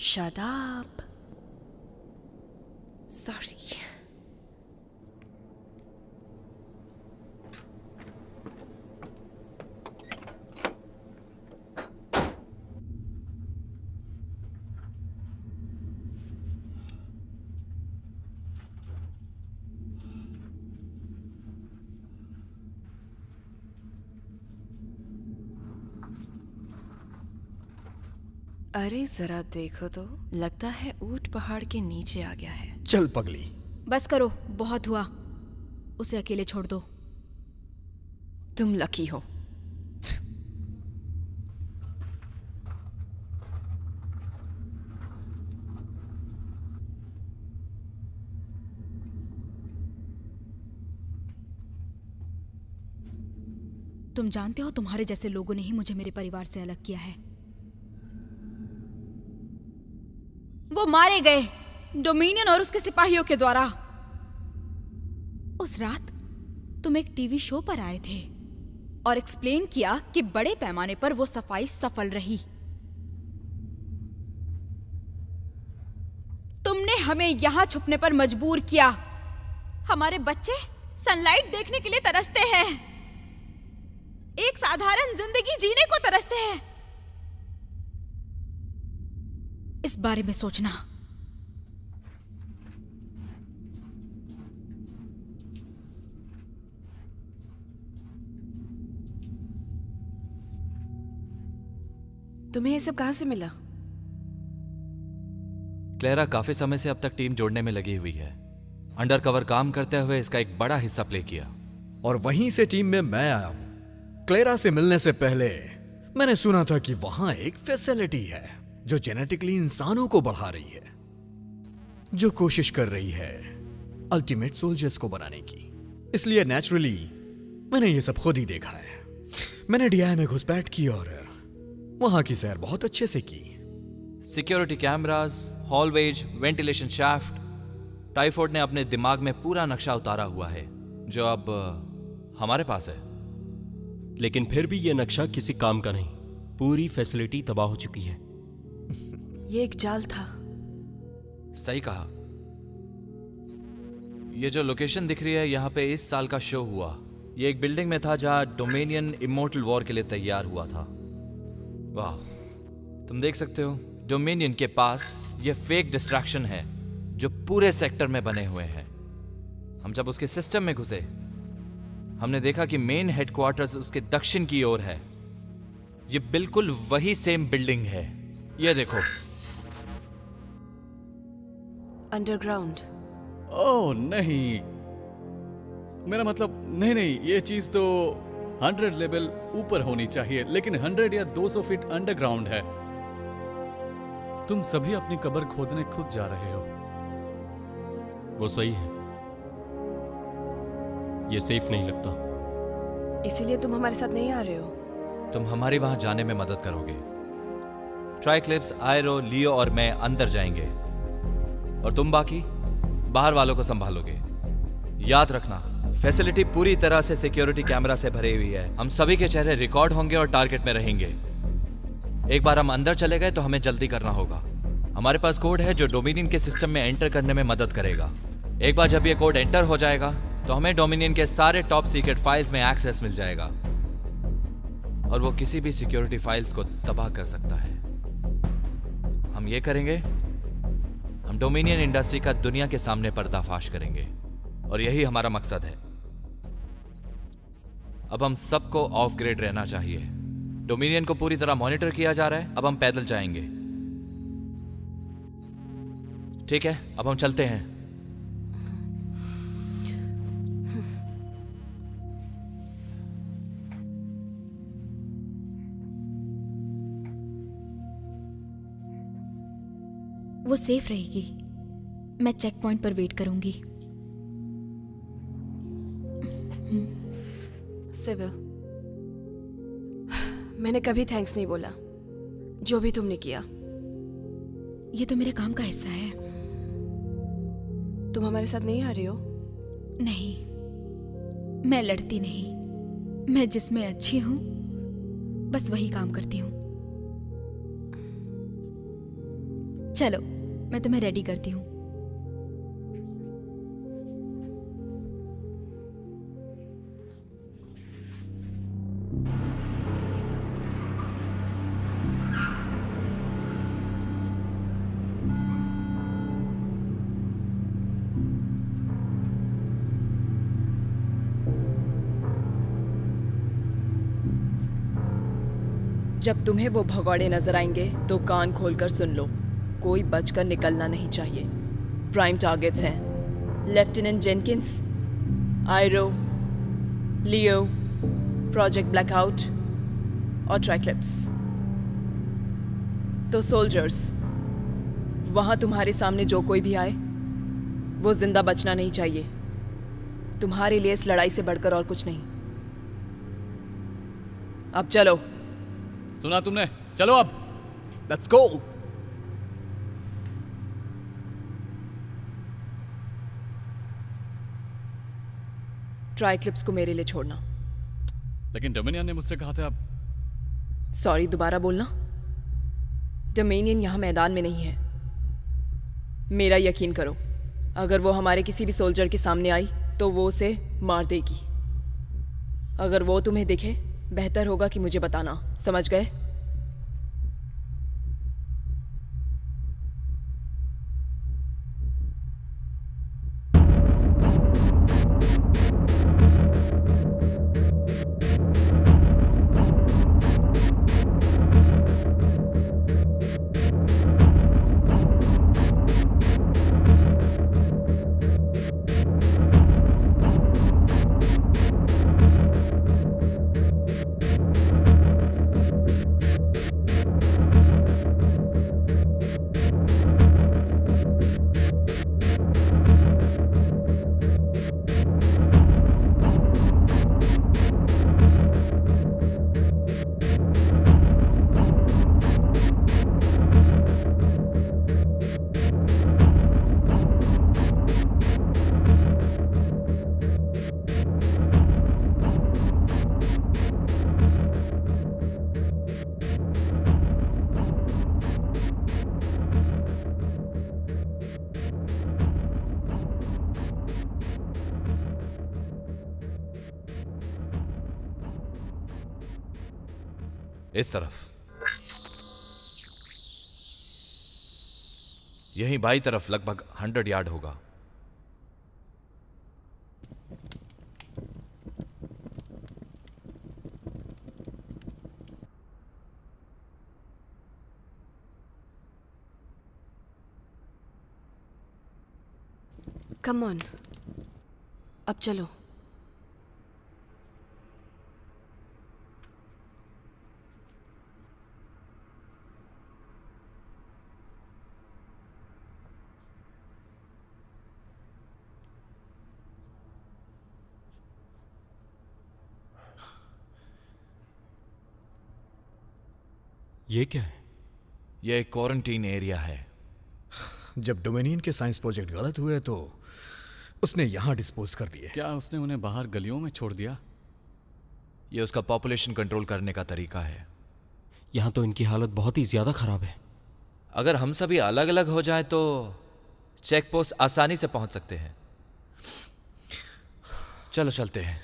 शट अप। सॉरी। अरे जरा देखो तो, लगता है ऊंट पहाड़ के नीचे आ गया है। चल पगली। बस करो, बहुत हुआ। उसे अकेले छोड़ दो। तुम लकी हो। तुम जानते हो, तुम्हारे जैसे लोगों ने ही मुझे मेरे परिवार से अलग किया है। वो मारे गए डोमिनियन और उसके सिपाहियों के द्वारा। उस रात तुम एक टीवी शो पर आए थे और एक्सप्लेन किया कि बड़े पैमाने पर वो सफाई सफल रही। तुमने हमें यहां छुपने पर मजबूर किया। हमारे बच्चे सनलाइट देखने के लिए तरसते हैं, एक साधारण जिंदगी जीने को तरसते हैं। इस बारे में सोचना। तुम्हें ये सब कहां से मिला? क्लेरा काफी समय से अब तक टीम जोड़ने में लगी हुई है। अंडरकवर काम करते हुए इसका एक बड़ा हिस्सा प्ले किया। और वहीं से टीम में मैं आया हूं। क्लेरा से मिलने से पहले मैंने सुना था कि वहां एक फैसिलिटी है जो जेनेटिकली इंसानों को बढ़ा रही है, जो कोशिश कर रही है अल्टीमेट सोल्जर्स को बनाने की। इसलिए नेचुरली मैंने ये सब खुद ही देखा है। मैंने डीआई में घुसपैठ की और वहां की सैर बहुत अच्छे से की। Security cameras, hallways, ventilation shaft, टाइफोड ने अपने दिमाग में पूरा नक्शा उतारा हुआ है जो अब हमारे पास है। लेकिन फिर भी ये नक्शा किसी काम का नहीं। पूरी फैसिलिटी तबाह हो चुकी है। ये एक जाल था। सही कहा। ये जो लोकेशन दिख रही है यहाँ पे इस साल का शो हुआ। ये एक बिल्डिंग में था जहाँ डोमिनियन इमोर्टल वॉर के लिए तैयार हुआ था। वाह, तुम देख सकते हो डोमिनियन के पास ये फेक डिस्ट्रैक्शन है जो पूरे सेक्टर में बने हुए हैं। हम जब उसके सिस्टम में घुसे हमने देखा कि मेन हेडक्वार्टर्स उसके दक्षिण की ओर है। ये बिल्कुल वही सेम बिल्डिंग है। ये देखो। अंडरग्राउंड। ओह नहीं, मेरा मतलब नहीं, ये चीज तो 100 लेवल ऊपर होनी चाहिए, लेकिन 100 या 200 फीट अंडरग्राउंड है। तुम सभी अपनी कब्र खोदने खुद जा रहे हो। वो सही है, ये सेफ नहीं लगता। इसीलिए तुम हमारे साथ नहीं आ रहे हो। तुम हमारी वहां जाने में मदद करोगे। ट्राइक्लिप्स, आयरो, लियो और मैं अंदर जाएंगे और तुम बाकी बाहर वालों को संभालोगे। याद रखना, फैसिलिटी पूरी तरह से सिक्योरिटी कैमरा से भरी हुई है। हम सभी के चेहरे रिकॉर्ड होंगे और टारगेट में रहेंगे। एक बार हम अंदर चले गए तो हमें जल्दी करना होगा। हमारे पास कोड है जो डोमिनियन के सिस्टम में एंटर करने में मदद करेगा। एक बार जब ये कोड एंटर हो जाएगा तो हमें डोमिनियन के सारे टॉप सीक्रेट फाइल्स में एक्सेस मिल जाएगा और वो किसी भी सिक्योरिटी फाइल्स को तबाह कर सकता है। हम ये करेंगे, हम डोमिनियन इंडस्ट्री का दुनिया के सामने पर्दाफाश करेंगे और यही हमारा मकसद है। अब हम सबको ऑफ ग्रिड रहना चाहिए। डोमिनियन को पूरी तरह मॉनिटर किया जा रहा है। अब हम पैदल जाएंगे। ठीक है, अब हम चलते हैं। वो सेफ रहेगी। मैं चेक पॉइंट पर वेट करूंगी। सिविल, मैंने कभी थैंक्स नहीं बोला, जो भी तुमने किया। ये तो मेरे काम का हिस्सा है। तुम हमारे साथ नहीं आ रही हो? नहीं, मैं लड़ती नहीं। मैं जिसमें अच्छी हूं बस वही काम करती हूं। चलो, मैं तुम्हें रेडी करती हूँ। जब तुम्हें वो भगौड़े नजर आएंगे तो कान खोलकर सुन लो। कोई बचकर निकलना नहीं चाहिए। प्राइम टारगेट्स हैं लेफ्टिनेंट जेनकिंस, आयरो, लियो, प्रोजेक्ट ब्लैकआउट और ट्राइक्लिप्स। तो सोल्जर्स, वहां तुम्हारे सामने जो कोई भी आए वो जिंदा बचना नहीं चाहिए। तुम्हारे लिए इस लड़ाई से बढ़कर और कुछ नहीं। अब चलो। सुना तुमने? चलो अब, लेट्स गो। ट्राइक्लिप्स को मेरे लिए छोड़ना। लेकिन डोमिनियन ने मुझसे कहा था। सॉरी, दोबारा बोलना। डोमिनियन यहाँ मैदान में नहीं है। मेरा यकीन करो, अगर वो हमारे किसी भी सोल्जर के सामने आई तो वो उसे मार देगी। अगर वो तुम्हें दिखे, बेहतर होगा कि मुझे बताना। समझ गए? इस तरफ। यहीं बाई तरफ लगभग 100 यार्ड होगा। कम ऑन, अब चलो। ये क्या है? यह एक क्वारंटीन एरिया है। जब डोमिनियन के साइंस प्रोजेक्ट गलत हुए तो उसने यहां डिस्पोज कर दिए। क्या उसने उन्हें बाहर गलियों में छोड़ दिया? यह उसका पॉपुलेशन कंट्रोल करने का तरीका है। यहाँ तो इनकी हालत बहुत ही ज्यादा खराब है। अगर हम सभी अलग अलग हो जाएं तो चेक पोस्ट आसानी से पहुंच सकते हैं। चलो चलते हैं।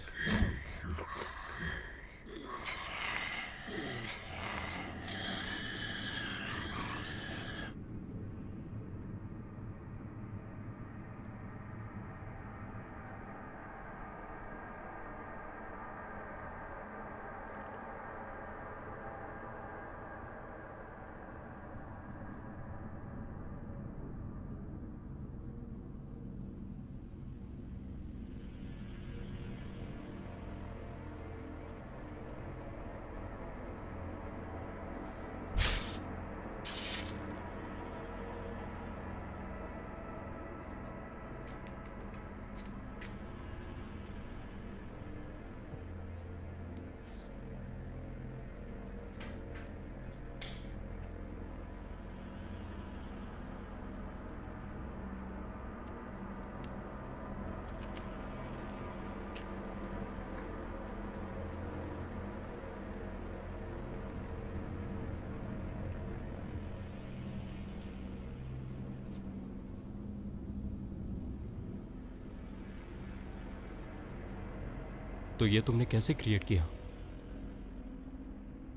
तो ये तुमने कैसे क्रिएट किया?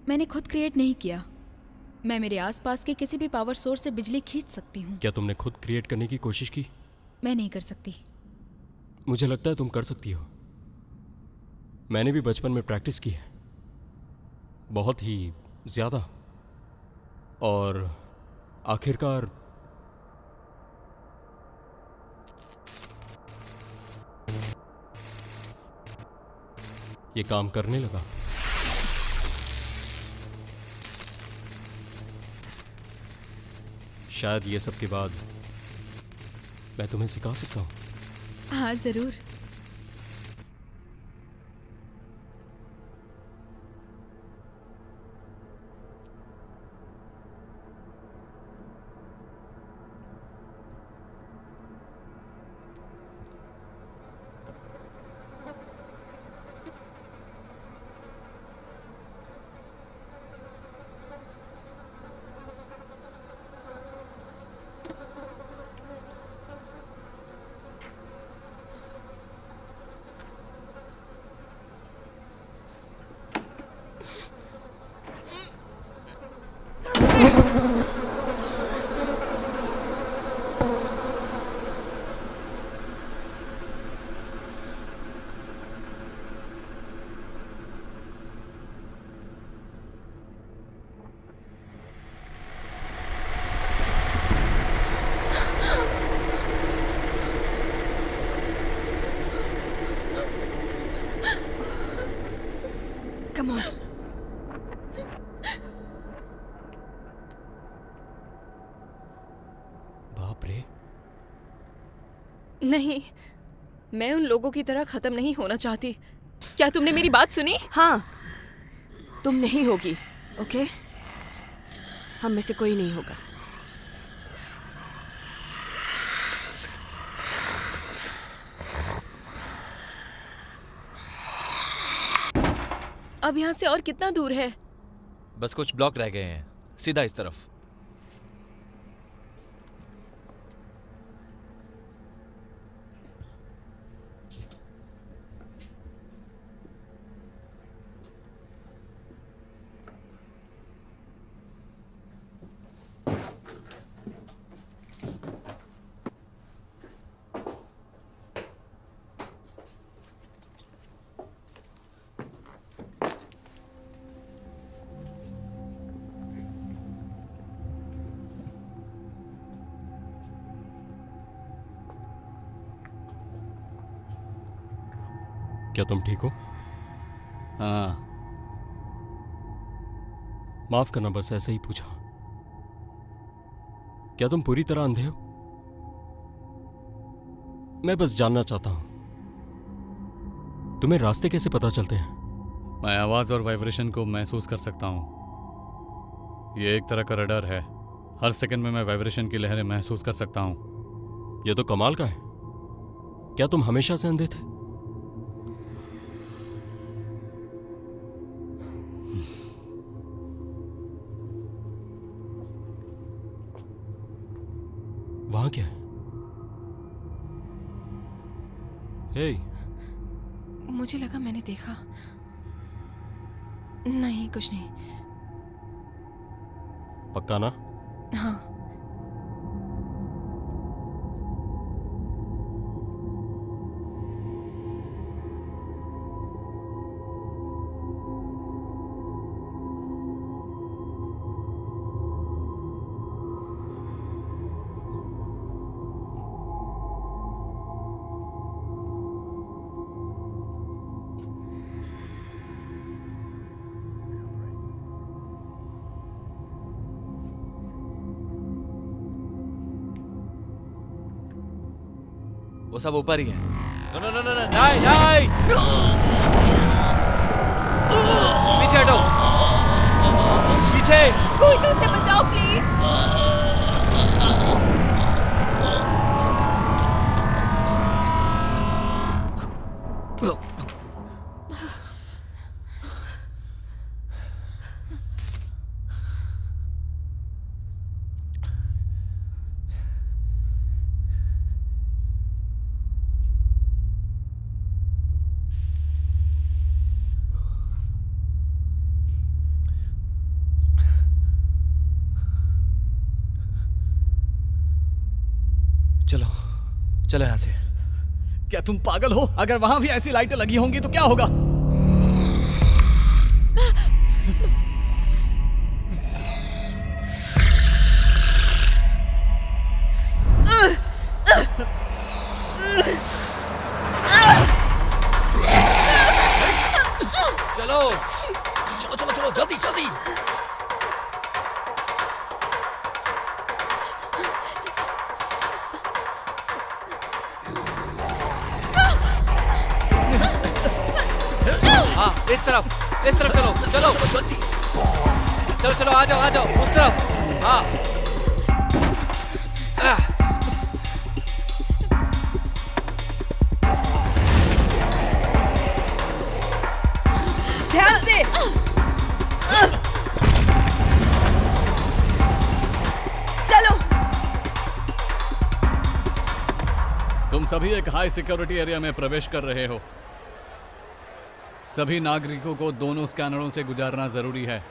मैंने खुद क्रिएट नहीं किया। मैं मेरे आसपास के किसी भी पावर सोर्स से बिजली खींच सकती हूँ। क्या तुमने खुद क्रिएट करने की कोशिश की? मैं नहीं कर सकती। मुझे लगता है तुम कर सकती हो। मैंने भी बचपन में प्रैक्टिस की है, बहुत ही ज्यादा, और आखिरकार ये काम करने लगा। शायद ये सब के बाद मैं तुम्हें सिखा सकता हूँ। हाँ जरूर। Come on. बाप रे। नहीं, मैं उन लोगों की तरह खत्म नहीं होना चाहती। क्या तुमने मेरी बात सुनी? हाँ, तुम नहीं होगी, ओके? हम में से कोई नहीं होगा। अब यहाँ से और कितना दूर है? बस कुछ ब्लॉक रह गए हैं, सीधा इस तरफ। क्या तुम ठीक हो? हाँ। माफ करना, बस ऐसे ही पूछा। क्या तुम पूरी तरह अंधे हो? मैं बस जानना चाहता हूं, तुम्हें रास्ते कैसे पता चलते हैं? मैं आवाज और वाइब्रेशन को महसूस कर सकता हूँ। ये एक तरह का रडार है। हर सेकंड में मैं वाइब्रेशन की लहरें महसूस कर सकता हूँ। यह तो कमाल का है। क्या तुम हमेशा से अंधे थे? वहां क्या है? हे, मुझे लगा मैंने देखा। नहीं, कुछ नहीं। पक्का ना? हाँ। वो सब ऊपर ही है। No no no no no, नहीं नहीं, पीछे हटो, पीछे। कोई तो उसे बचाओ प्लीज। चलो चलो यहां से। क्या तुम पागल हो? अगर वहां भी ऐसी लाइटें लगी होंगी तो क्या होगा? चलो चलो चलो चलो, जल्दी जल्दी। हाँ, इस तरफ चलो चलो जल्दी। चलो चलो, आ जाओ उस तरफ। हाँ ध्यान से। चलो। तुम सभी एक हाई सिक्योरिटी एरिया में प्रवेश कर रहे हो। सभी नागरिकों को दोनों स्कैनरों से गुजारना जरूरी है।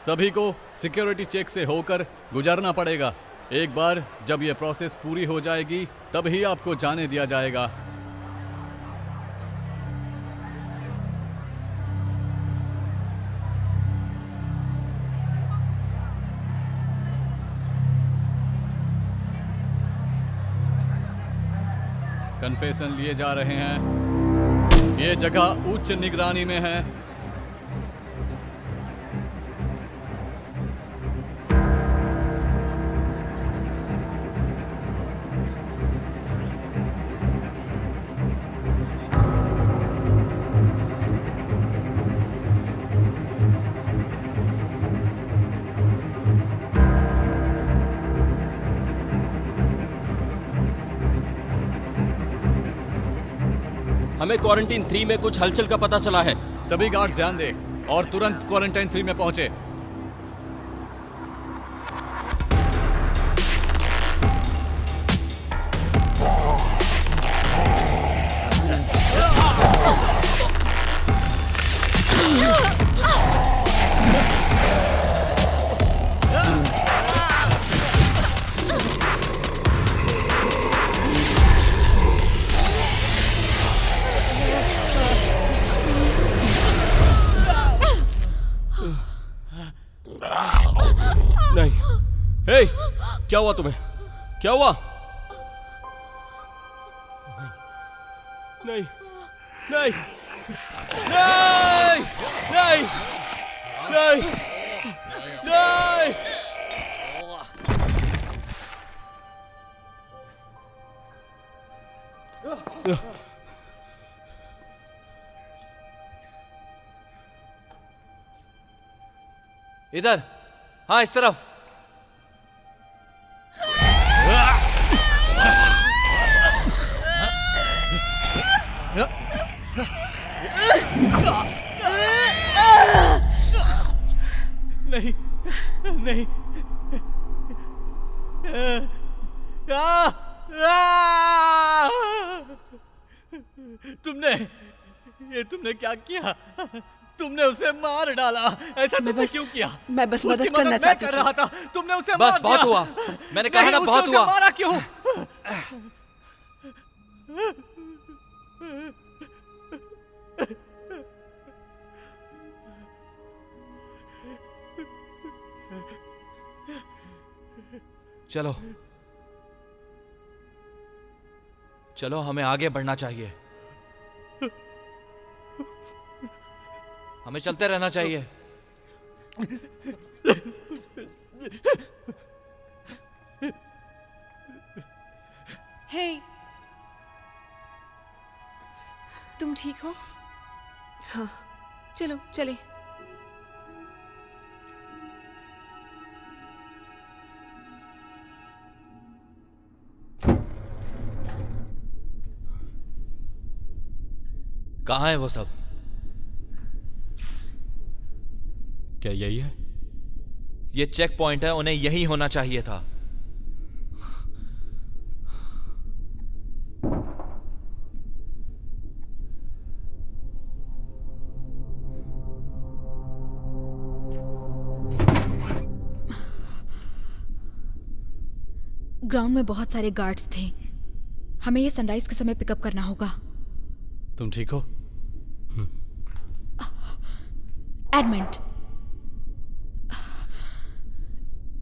सभी को सिक्योरिटी चेक से होकर गुजारना पड़ेगा। एक बार जब यह प्रोसेस पूरी हो जाएगी तभी आपको जाने दिया जाएगा। कन्फेशन लिए जा रहे हैं। ये जगह उच्च निगरानी में है। हमें क्वारंटीन 3 में कुछ हलचल का पता चला है। सभी गार्ड ध्यान दें और तुरंत क्वारंटाइन 3 में पहुंचे। नहीं। हे, क्या हुआ तुम्हें? क्या हुआ? नहीं, नहीं। नहीं नहीं नहीं नहीं नहीं इधर, हाँ इस तरफ। नहीं नहीं तुमने क्या किया? तुमने उसे मार डाला। ऐसा तुमने क्यों किया? मैं बस उसकी मदद करना मैं चाहती कर थी। रहा था, तुमने उसे बस मार बहुत दिया। हुआ, मैंने कहा ना नहीं, बहुत उसने हुआ। उसे मारा क्यों? चलो चलो, हमें आगे बढ़ना चाहिए। हमें चलते रहना चाहिए। हे, तुम ठीक हो? हाँ। चलो चले। कहाँ है वो सब? क्या यही है? ये चेक पॉइंट है, उन्हें यही होना चाहिए था। ग्राउंड में बहुत सारे गार्ड्स थे। हमें ये सनराइज के समय पिकअप करना होगा। तुम ठीक हो? एडमंड,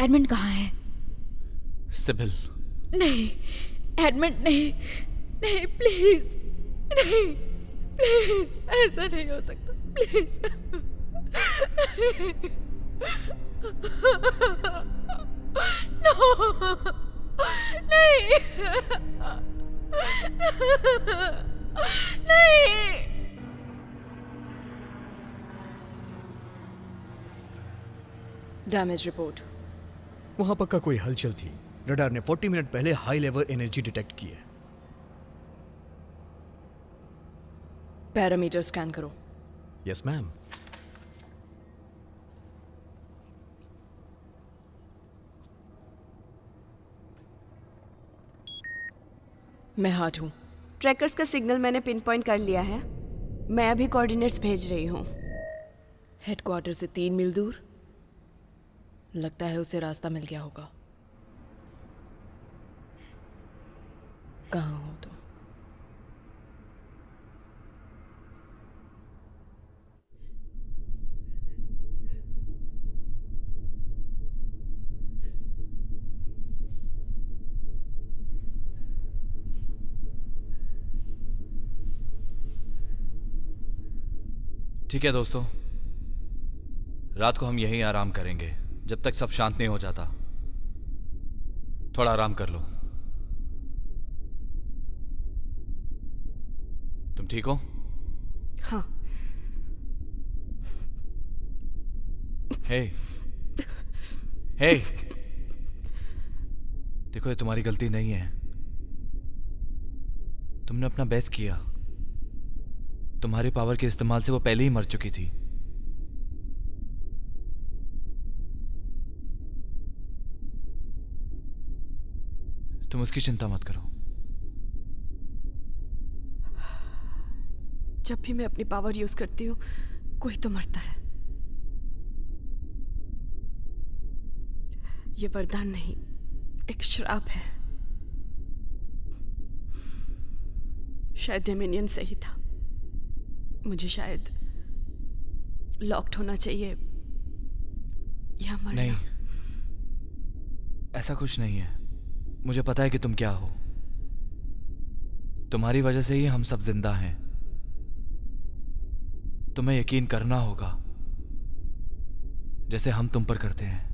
एडमंड कहाँ है? सिबिल, नहीं, एडमंड नहीं, नहीं प्लीज, नहीं प्लीज, ऐसा नहीं हो सकता, प्लीज। नो, नहीं, नहीं। Damage report. वहां पक्का कोई हलचल थी। रडार ने 40 मिनट पहले हाई लेवल एनर्जी डिटेक्ट की है। पैरामीटर स्कैन करो। Yes ma'am. मैं हार्ट हूं। ट्रैकर्स का सिग्नल मैंने पिन पॉइंट कर लिया है। मैं अभी कोऑर्डिनेट्स भेज रही हूँ। हेडक्वार्टर से 3 मील दूर। लगता है उसे रास्ता मिल गया होगा। कहाँ हो तुम? ठीक है दोस्तों, रात को हम यहीं आराम करेंगे जब तक सब शांत नहीं हो जाता। थोड़ा आराम कर लो। तुम ठीक हो? हाँ। हे, हे, देखो ये तुम्हारी गलती नहीं है। तुमने अपना बेस्ट किया। तुम्हारे पावर के इस्तेमाल से वो पहले ही मर चुकी थी। तुम उसकी चिंता मत करो। जब भी मैं अपनी पावर यूज करती हूँ कोई तो मरता है। ये वरदान नहीं, एक श्राप है। शायद डोमिनियन सही था। मुझे शायद लॉक्ड होना चाहिए या मरना। नहीं, ऐसा कुछ नहीं है। मुझे पता है कि तुम क्या हो। तुम्हारी वजह से ही हम सब जिंदा हैं। तुम्हें यकीन करना होगा जैसे हम तुम पर करते हैं।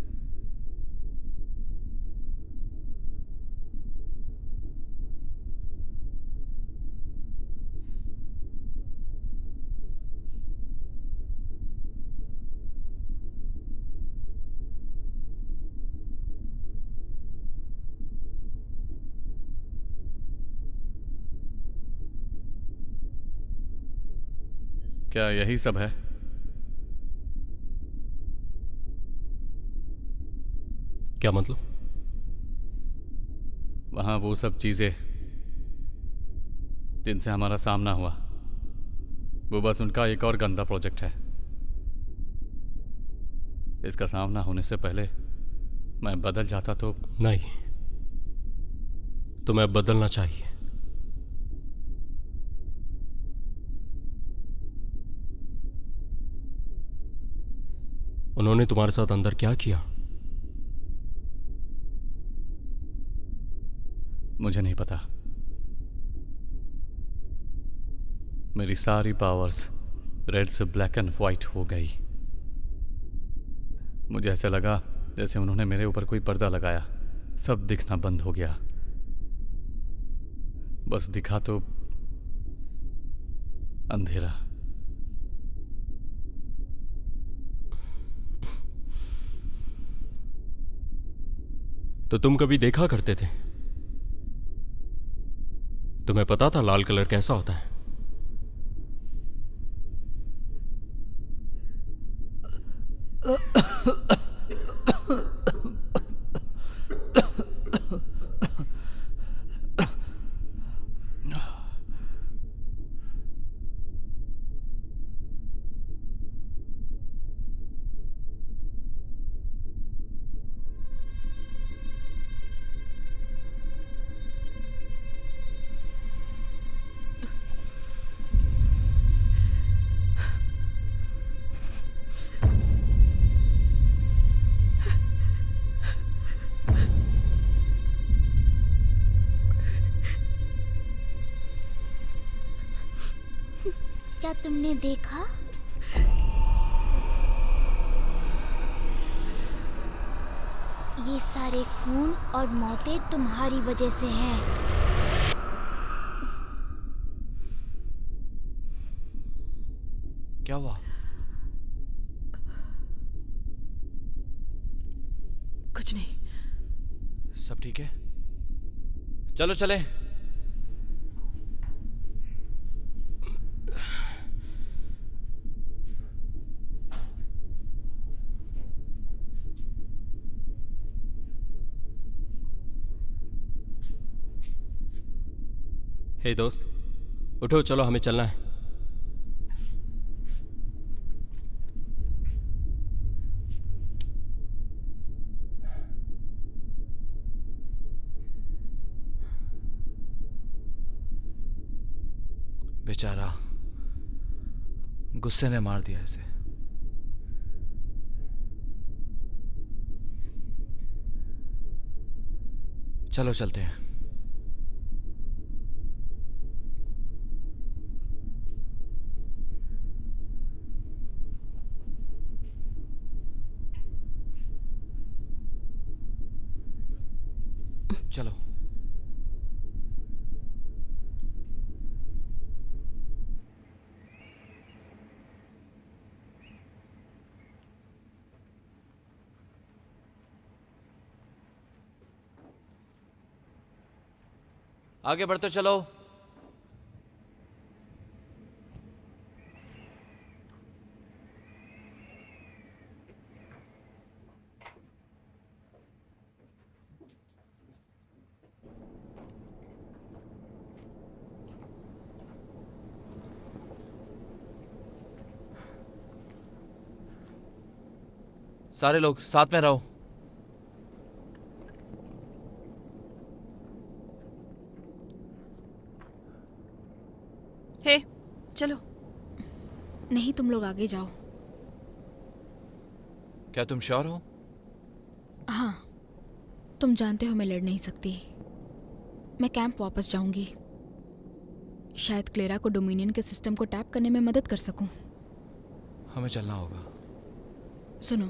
क्या यही सब है? क्या मतलब? वहां वो सब चीजें जिनसे हमारा सामना हुआ, वो बस उनका एक और गंदा प्रोजेक्ट है। इसका सामना होने से पहले मैं बदल जाता तो। नहीं, तुम्हें अब बदलना चाहिए। उन्होंने तुम्हारे साथ अंदर क्या किया? मुझे नहीं पता। मेरी सारी पावर्स रेड से ब्लैक एंड व्हाइट हो गई। मुझे ऐसे लगा जैसे उन्होंने मेरे ऊपर कोई पर्दा लगाया। सब दिखना बंद हो गया। बस दिखा तो अंधेरा। तो तुम कभी देखा करते थे? तुम्हें पता था लाल कलर कैसा होता है? क्या तुमने देखा? ये सारे खून और मौतें तुम्हारी वजह से हैं। क्या हुआ? कुछ नहीं। सब ठीक है? चलो चले। हे दोस्त, उठो, चलो हमें चलना है। बेचारा, गुस्से ने मार दिया इसे। चलो चलते हैं। चलो। आगे बढ़ते चलो। सारे लोग साथ में रहो। हे, चलो। नहीं, तुम लोग आगे जाओ। क्या तुम श्योर हो? हाँ, तुम जानते हो मैं लड़ नहीं सकती। मैं कैंप वापस जाऊंगी। शायद क्लेरा को डोमिनियन के सिस्टम को टैप करने में मदद कर सकूं। हमें चलना होगा। सुनो,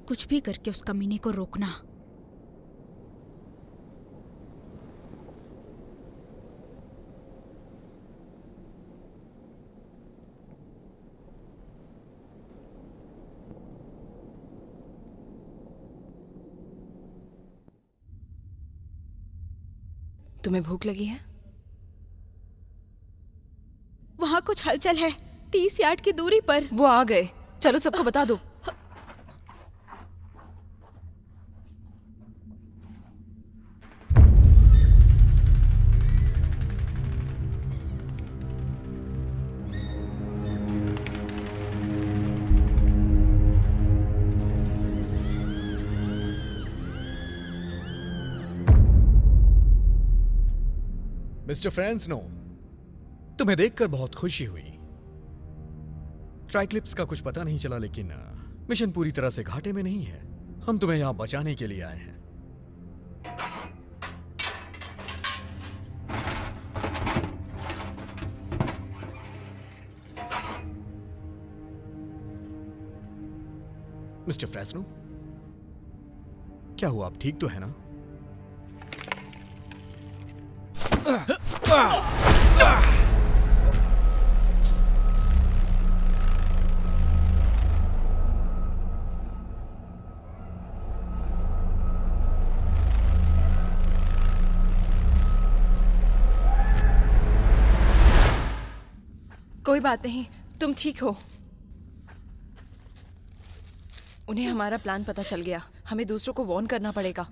कुछ भी करके उस कमीने को रोकना। तुम्हें भूख लगी है? वहां कुछ हलचल है 30 यार्ड की दूरी पर। वो आ गए, चलो सबको बता दो। मिस्टर फ्रेंड्स, नो, तुम्हें देखकर बहुत खुशी हुई। ट्राइक्लिप्स का कुछ पता नहीं चला, लेकिन मिशन पूरी तरह से घाटे में नहीं है। हम तुम्हें यहां बचाने के लिए आए हैं। मिस्टर फ्रेस्नो, क्या हुआ? आप ठीक तो है ना? कोई बात नहीं, तुम ठीक हो। उन्हें हमारा प्लान पता चल गया, हमें दूसरों को वार्न करना पड़ेगा।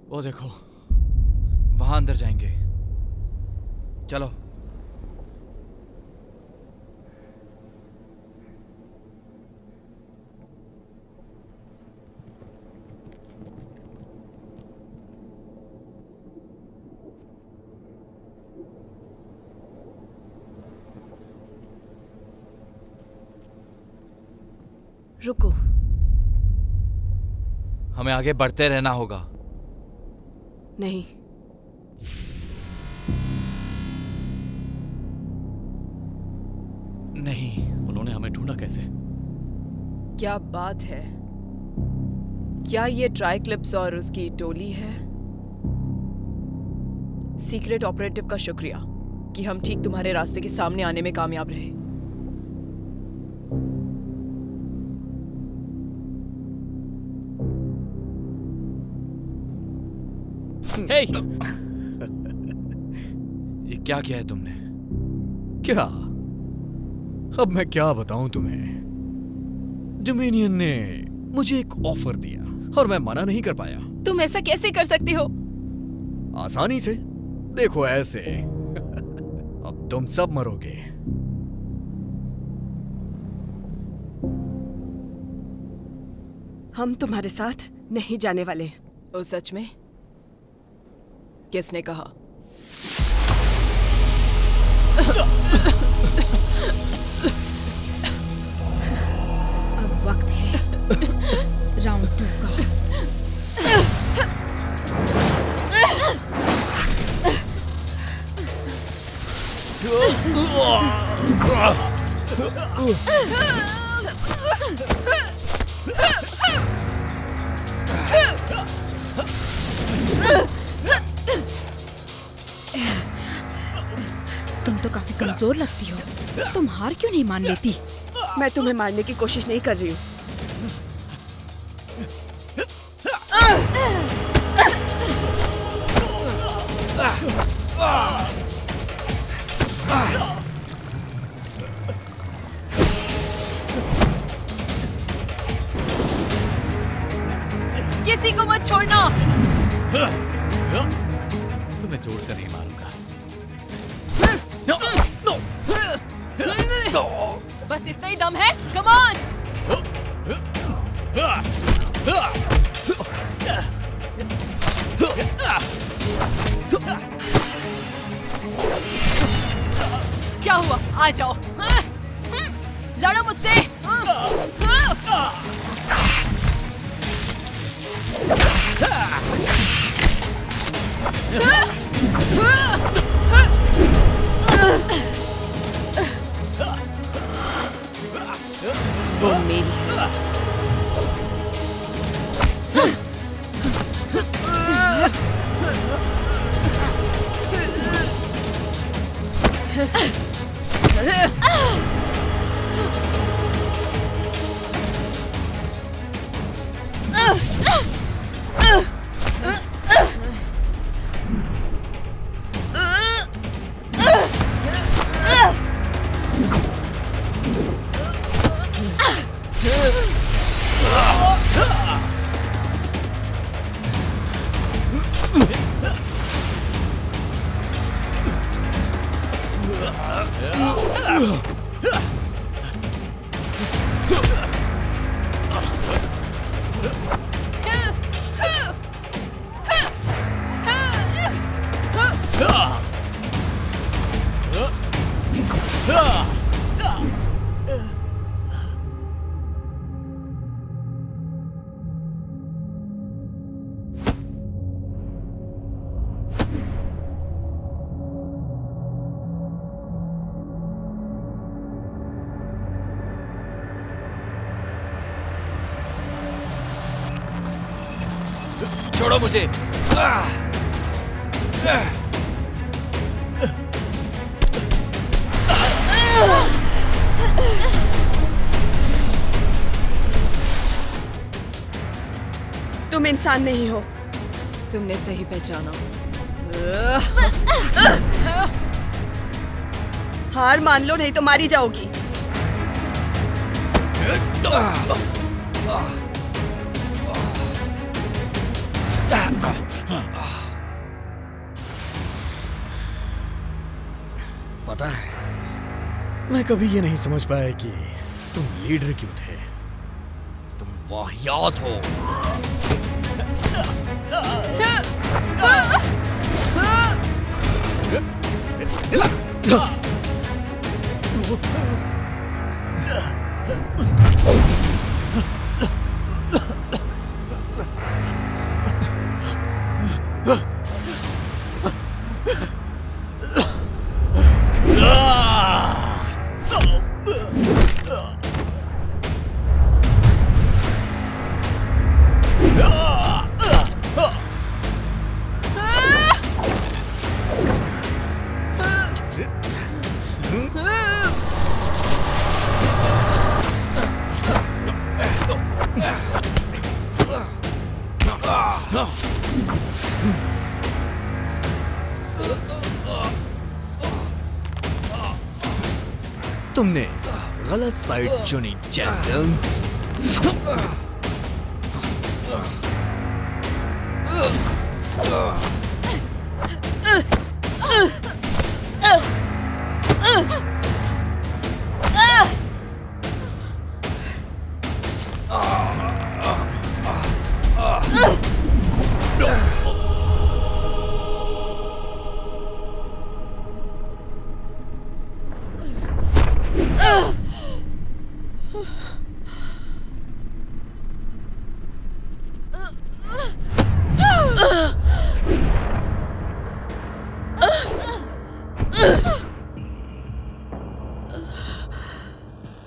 वो देखो, वहां अंदर जाएंगे। चलो। रुको। हमें आगे बढ़ते रहना होगा। नहीं, नहीं। उन्होंने हमें ढूंढा कैसे? क्या बात है? क्या ये ट्राइक्लिप्स और उसकी टोली है? सीक्रेट ऑपरेटिव का शुक्रिया कि हम ठीक तुम्हारे रास्ते के सामने आने में कामयाब रहे। हे! ये क्या किया है तुमने? क्या? अब मैं क्या बताऊं तुम्हें? डोमिनियन ने मुझे एक ऑफर दिया और मैं मना नहीं कर पाया। तुम ऐसा कैसे कर सकते हो? आसानी से, देखो ऐसे। अब तुम सब मरोगे। हम तुम्हारे साथ नहीं जाने वाले। ओ सच में? किसने कहा? अब वक्त है राउंड 2 का। तुम तुम तो काफी कमजोर लगती हो। तुम हार क्यों नहीं मान लेती? मैं तुम्हें मारने की कोशिश नहीं कर रही हूँ। किसी को मत छोड़ना। तुम्हें जोर से नहीं मारूंगा। बस इतना ही दम है। Come on. क्या हुआ? आ जाओ। लड़ो मुझसे। वो मेरी है। छोड़ो मुझे। तुम इंसान नहीं हो। तुमने सही पहचाना। हार मान लो, नहीं तो मारी जाओगी। पता है, मैं कभी ये नहीं समझ पाया कि तुम लीडर क्यों थे। तुम वाहियात हो। तुमने गलत साइड चुनी चैंपियंस।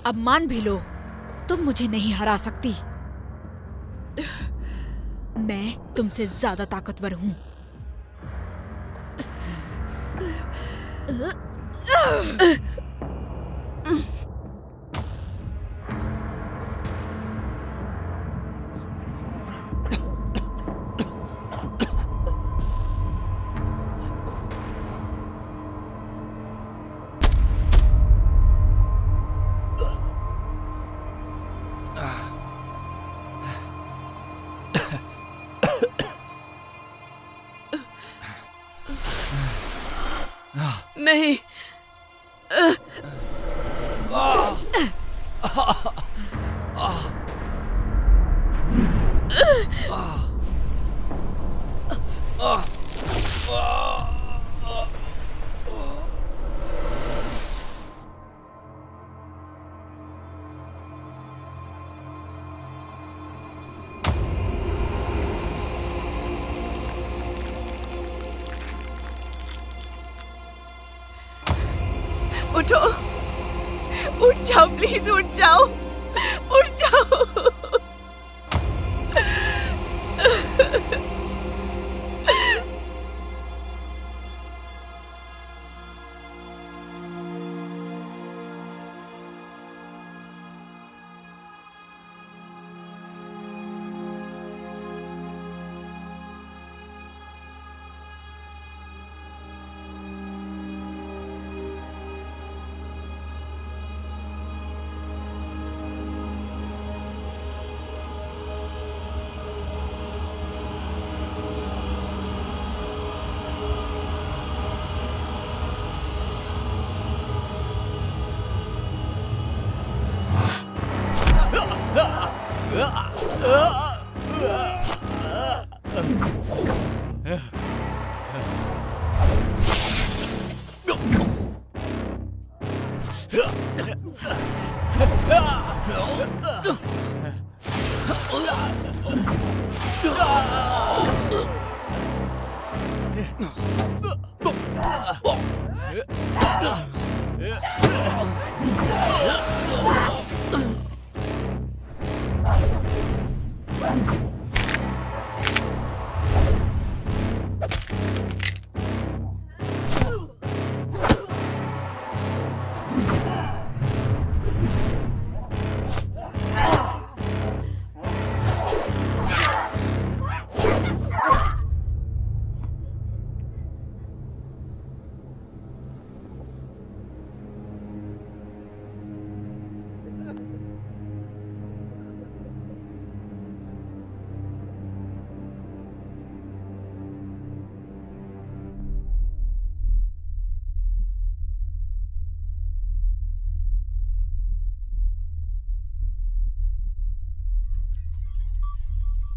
अब मान भी लो, तुम मुझे नहीं हरा सकती। मैं तुमसे ज्यादा ताकतवर हूं। नहीं। उठो, उठ जाओ प्लीज, उठ जाओ, उठ जाओ।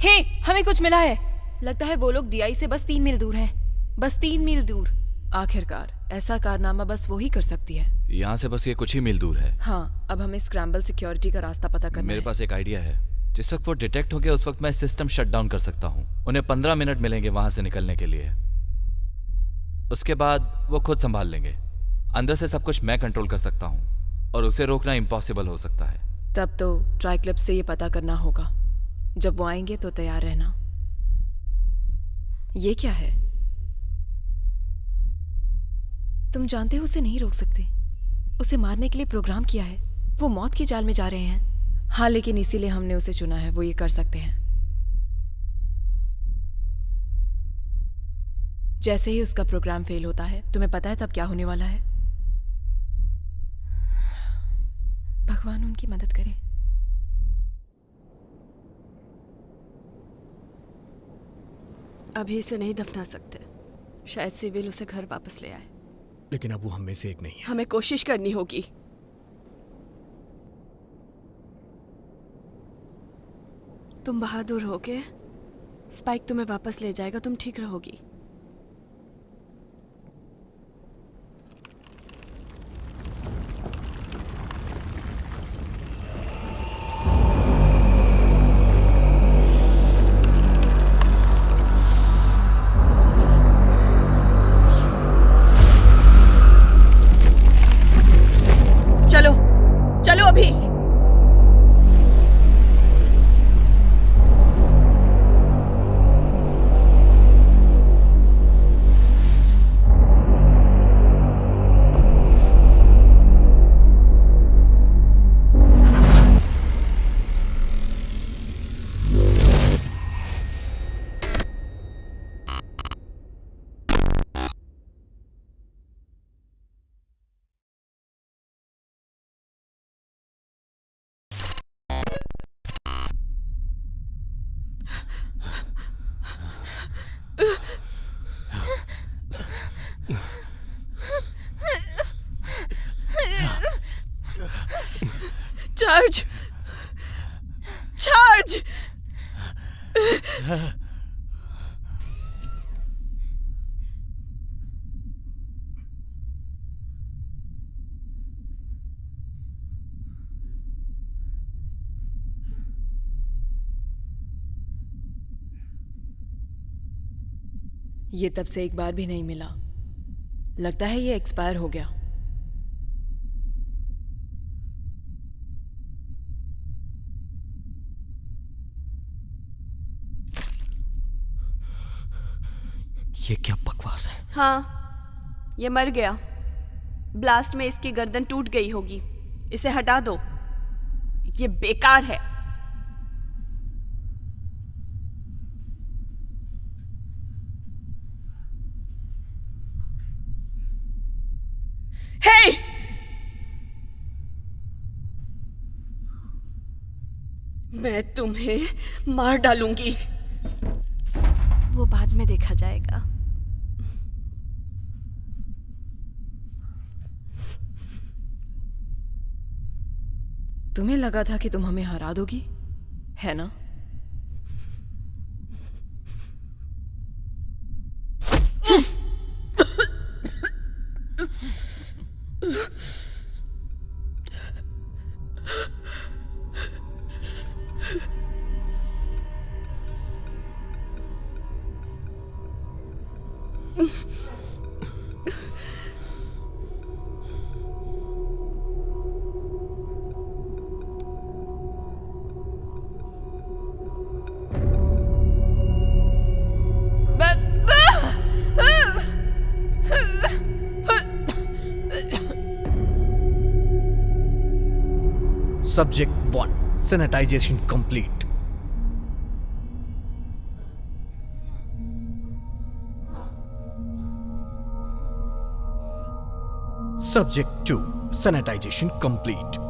हे, हमें कुछ मिला है। लगता है वो लोग डीआई से बस 3 मील दूर हैं। बस 3 मील दूर। आखिरकार ऐसा कारनामा बस वो ही कर सकती है। यहाँ से बस ये कुछ ही मील दूर है। हाँ, अब हमें स्क्रैम्बल सिक्योरिटी का रास्ता पता करना मेरे है। पास एक आइडिया है। जिस वक्त वो डिटेक्ट हो गया उस वक्त मैं सिस्टम शट डाउन कर सकता हूँ। उन्हें 15 मिनट मिलेंगे वहां से निकलने के लिए। उसके बाद वो खुद संभाल लेंगे। अंदर से सब कुछ मैं कंट्रोल कर सकता हूँ और उसे रोकना इम्पॉसिबल हो सकता है। तब तो ट्राइक्लिप्स से ये पता करना होगा। जब वो आएंगे तो तैयार रहना। ये क्या है? तुम जानते हो उसे नहीं रोक सकते। उसे मारने के लिए प्रोग्राम किया है। वो मौत के जाल में जा रहे हैं। हाँ, लेकिन इसीलिए हमने उसे चुना है। वो ये कर सकते हैं। जैसे ही उसका प्रोग्राम फेल होता है, तुम्हें पता है तब क्या होने वाला है? भगवान उनकी मदद करे। अभी इसे नहीं दफना सकते। शायद सिविल उसे घर वापस ले आए। लेकिन अब वो हम में से एक नहीं है। हमें कोशिश करनी होगी। तुम बहादुर होगे। स्पाइक तुम्हें वापस ले जाएगा। तुम ठीक रहोगी। चलो चलो अभी। Charge charge. ये तब से एक बार भी नहीं मिला। लगता है ये एक्सपायर हो गया। ये क्या बकवास है? हाँ, ये मर गया। ब्लास्ट में इसकी गर्दन टूट गई होगी। इसे हटा दो, ये बेकार है। हे! मैं तुम्हें मार डालूंगी। वो बाद में देखा जाएगा। तुम्हें लगा था कि तुम हमें हरा दोगी, है ना? Subject 1. Sanitization complete. Subject 2. Sanitization complete.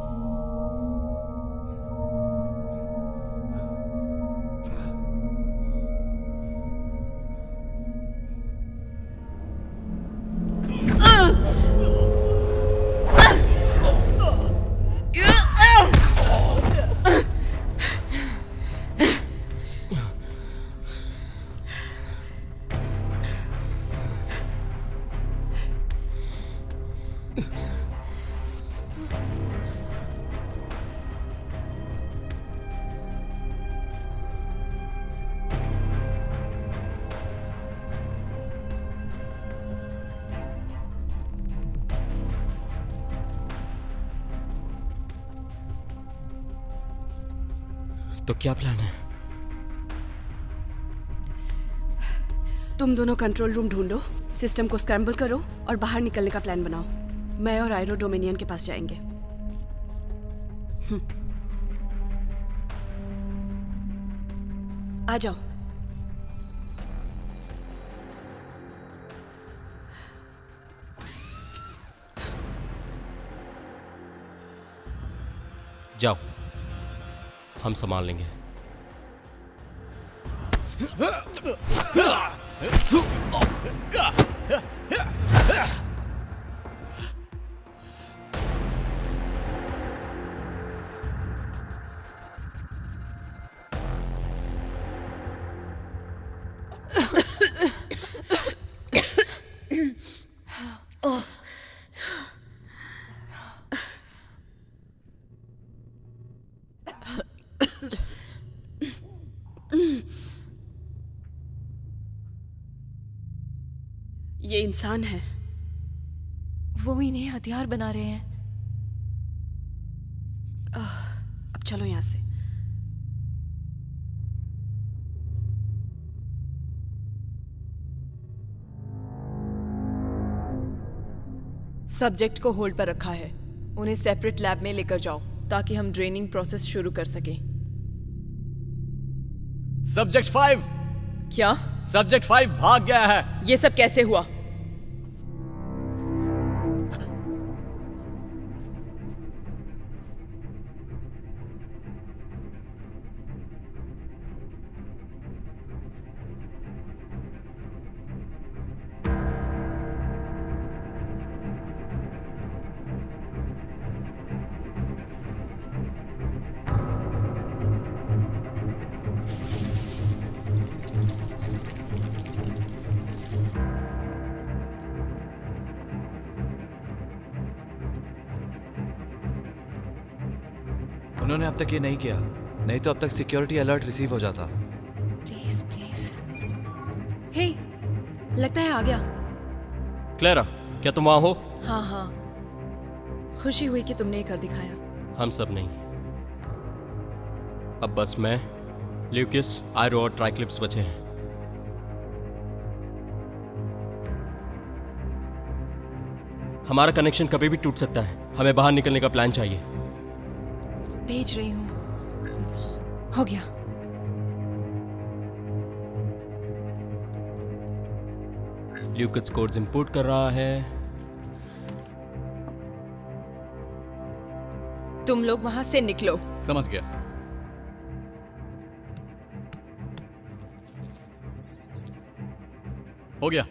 तो क्या प्लान है? तुम दोनों कंट्रोल रूम ढूंढो, सिस्टम को स्क्रैम्बल करो और बाहर निकलने का प्लान बनाओ। मैं और आयरो डोमिनियन के पास जाएंगे। आ जाओ। जाओ, हम संभाल लेंगे। ये इंसान है। वो इन्हें हथियार बना रहे हैं। अब चलो यहां से। सब्जेक्ट को होल्ड पर रखा है। उन्हें सेपरेट लैब में लेकर जाओ ताकि हम ड्रेनिंग प्रोसेस शुरू कर सकें। सब्जेक्ट 5। क्या? सब्जेक्ट 5 भाग गया है। ये सब कैसे हुआ? उन्होंने अब तक ये नहीं किया, नहीं तो अब तक सिक्योरिटी अलर्ट रिसीव हो जाता। Please please. हे, लगता है आ गया। क्लेरा, क्या तुम वहां हो? हाँ हाँ, खुशी हुई कि तुमने ये कर दिखाया। हम सब नहीं, अब बस मैं, ल्यूकस, आयरो और ट्राइक्लिप्स बचे हैं। हमारा कनेक्शन कभी भी टूट सकता है, हमें बाहर निकलने का प्लान चाहिए। भेज रही हूँ। हो गया। ल्यूकस कोड्स इंपोर्ट कर रहा है। तुम लोग वहां से निकलो। समझ गया। हो गया।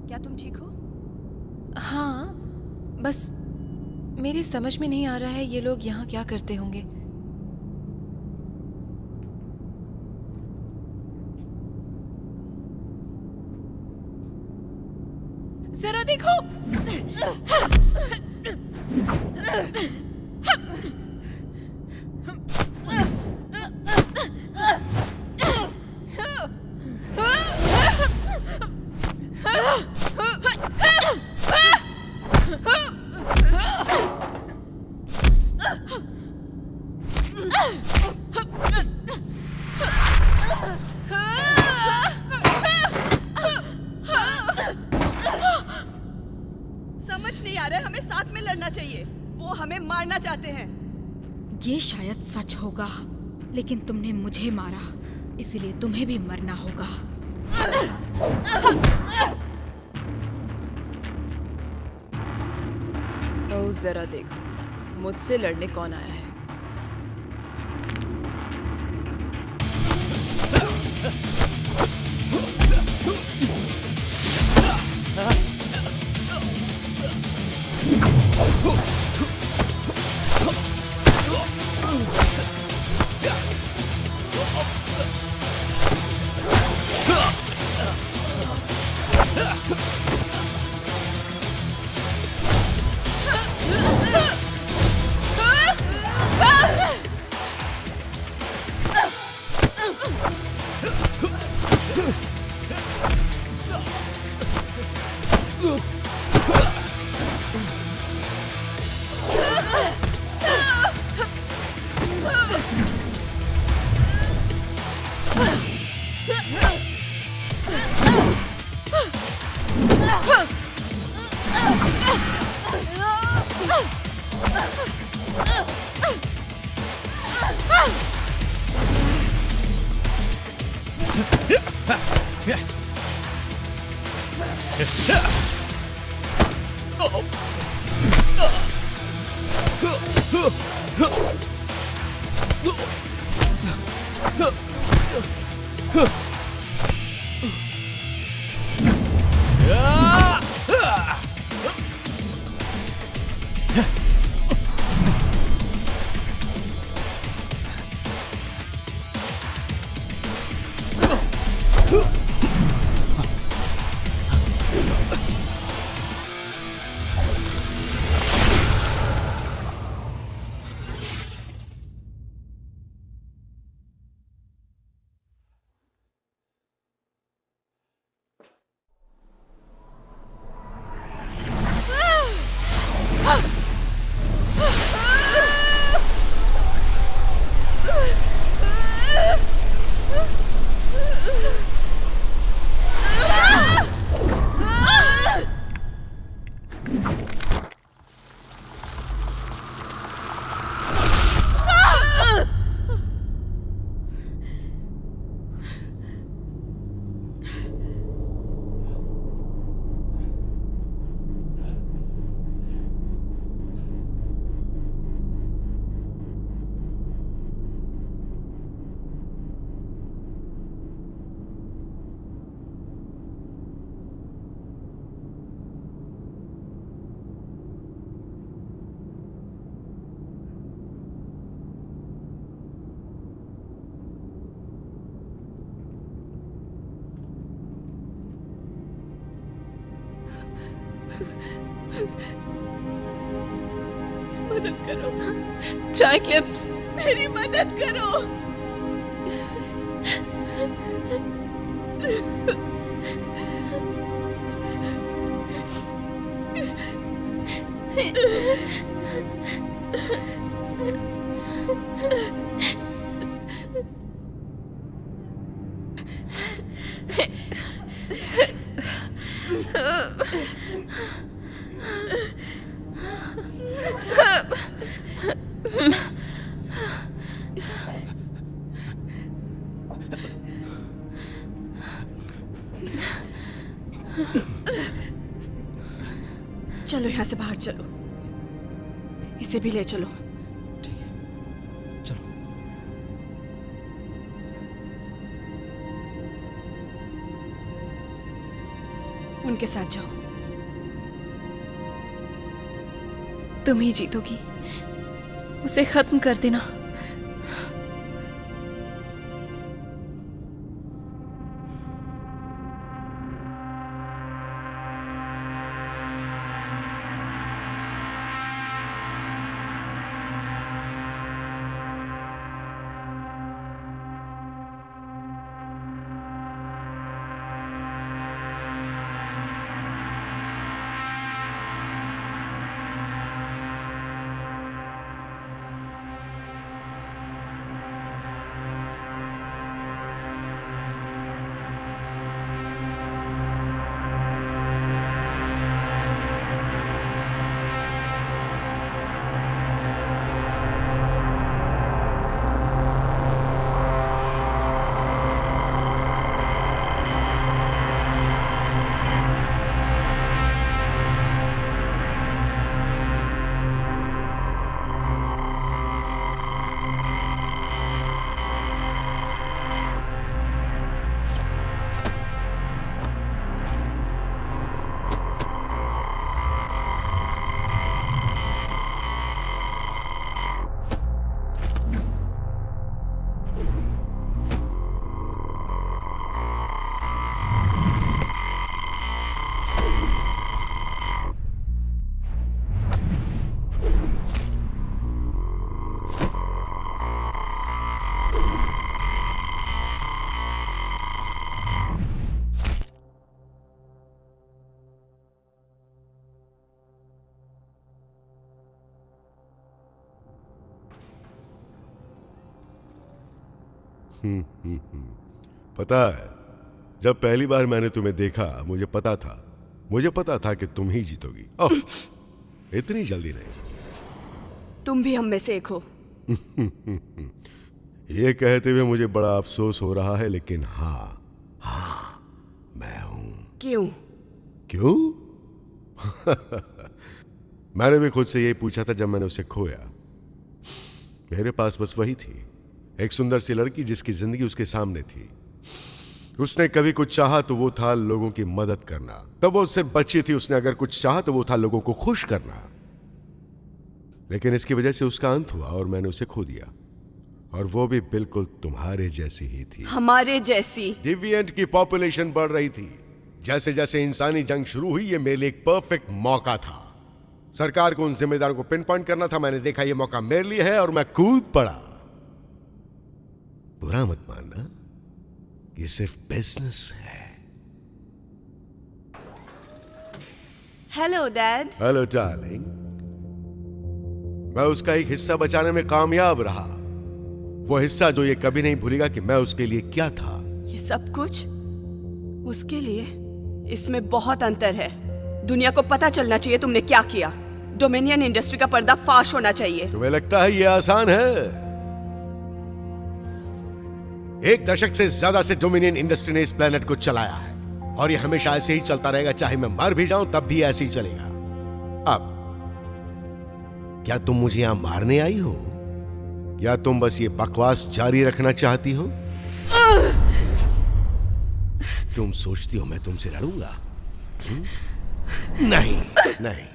क्या तुम ठीक हो? हाँ, बस मेरे समझ में नहीं आ रहा है ये लोग यहाँ क्या करते होंगे। जरा देखो। समझ नहीं आ रहा है, हमें साथ में लड़ना चाहिए। वो हमें मारना चाहते हैं। ये शायद सच होगा, लेकिन तुमने मुझे मारा, इसीलिए तुम्हें भी मरना होगा। ओ जरा देखो, मुझसे लड़ने कौन आया है। मदद करो, ट्राइक्लिप्स। मेरी मदद करो। चलो यहाँ से बाहर चलो, इसे भी ले चलो। चलो। उनके साथ जाओ। तुम ही जीतोगी, उसे खत्म कर देना। पता है, जब पहली बार मैंने तुम्हें देखा मुझे पता था कि तुम ही जीतोगी। ओह, इतनी जल्दी नहीं। तुम भी हम में से एक हो। ये कहते हुए मुझे बड़ा अफसोस हो रहा है, लेकिन हाँ, मैं हूं। क्यों? मैंने भी खुद से यही पूछा था जब मैंने उसे खोया। मेरे पास बस वही थी, एक सुंदर सी लड़की जिसकी जिंदगी उसके सामने थी। उसने कभी कुछ चाहा तो वो था लोगों की मदद करना। तब वो उससे बच्ची थी, उसने अगर कुछ चाहा तो वो था लोगों को खुश करना। लेकिन इसकी वजह से उसका अंत हुआ और मैंने उसे खो दिया, और वो भी बिल्कुल तुम्हारे जैसी ही थी। हमारे जैसी? डिविएंट की पॉपुलेशन बढ़ रही थी। जैसे जैसे इंसानी जंग शुरू हुई, ये मेरे लिए एक परफेक्ट मौका था। सरकार को उन जिम्मेदारों को पिन पॉइंट करना था। मैंने देखा ये मौका मेरे लिए है और मैं कूद पड़ा। बुरा मत मानना, ये सिर्फ बिजनेस है। Hello dad. Hello darling. मैं उसका एक हिस्सा बचाने में कामयाब रहा, वो हिस्सा जो ये कभी नहीं भूलेगा कि मैं उसके लिए क्या था। ये सब कुछ उसके लिए? इसमें बहुत अंतर है। दुनिया को पता चलना चाहिए तुमने क्या किया। डोमिनियन इंडस्ट्री का पर्दा फाश होना चाहिए। तुम्हें लगता है ये आसान है? 1 दशक से ज्यादा से डोमिनियन इंडस्ट्री ने इस प्लेनेट को चलाया है, और ये हमेशा ऐसे ही चलता रहेगा। चाहे मैं मर भी जाऊं तब भी ऐसे ही चलेगा। अब क्या तुम मुझे यहां मारने आई हो, या तुम बस ये बकवास जारी रखना चाहती हो? तुम सोचती हो मैं तुमसे लड़ूंगा? नहीं नहीं,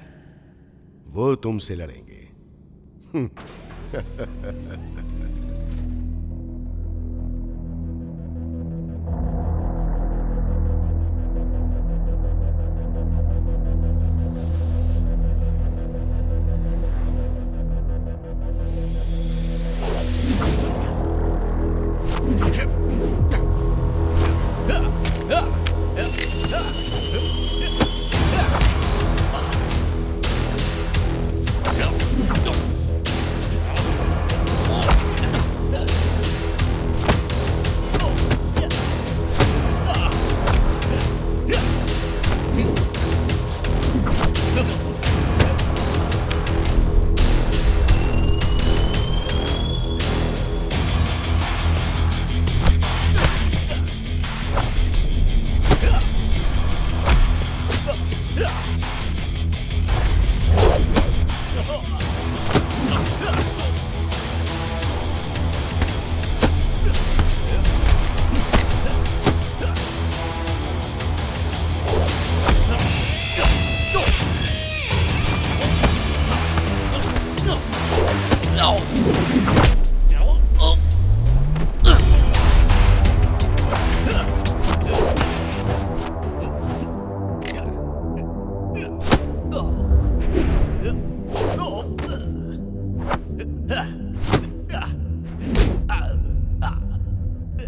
वो तुमसे लड़ेंगे।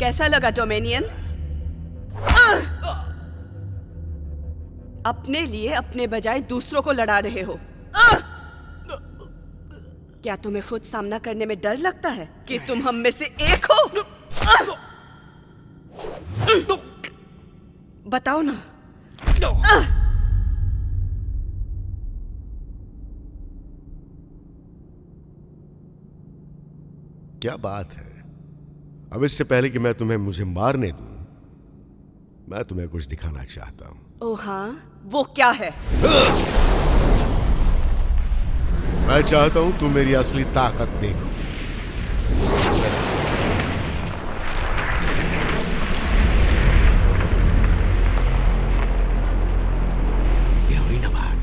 कैसा लगा डोमेनियन? अपने लिए अपने बजाय दूसरों को लड़ा रहे हो। क्या तुम्हें खुद सामना करने में डर लगता है कि तुम हम में से एक हो? बताओ ना। क्या बात है? अब इससे पहले कि मैं तुम्हें मुझे मारने दूं, मैं तुम्हें कुछ दिखाना चाहता हूं। ओ हाँ, वो क्या है? मैं चाहता हूं तुम मेरी असली ताकत देखो। ये हुई ना बात।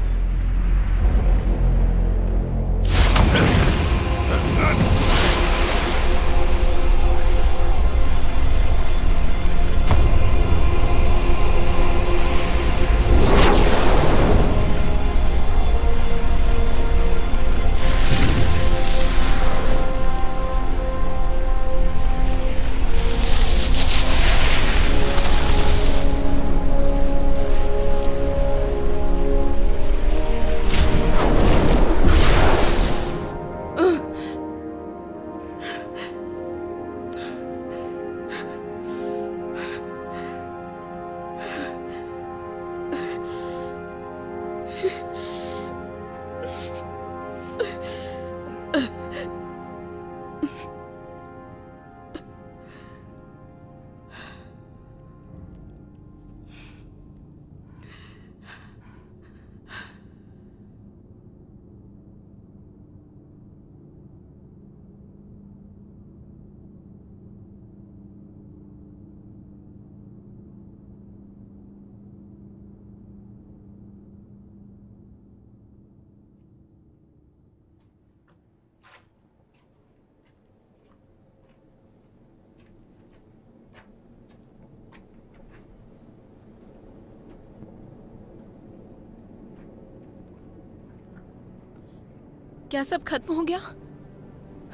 क्या सब खत्म हो गया?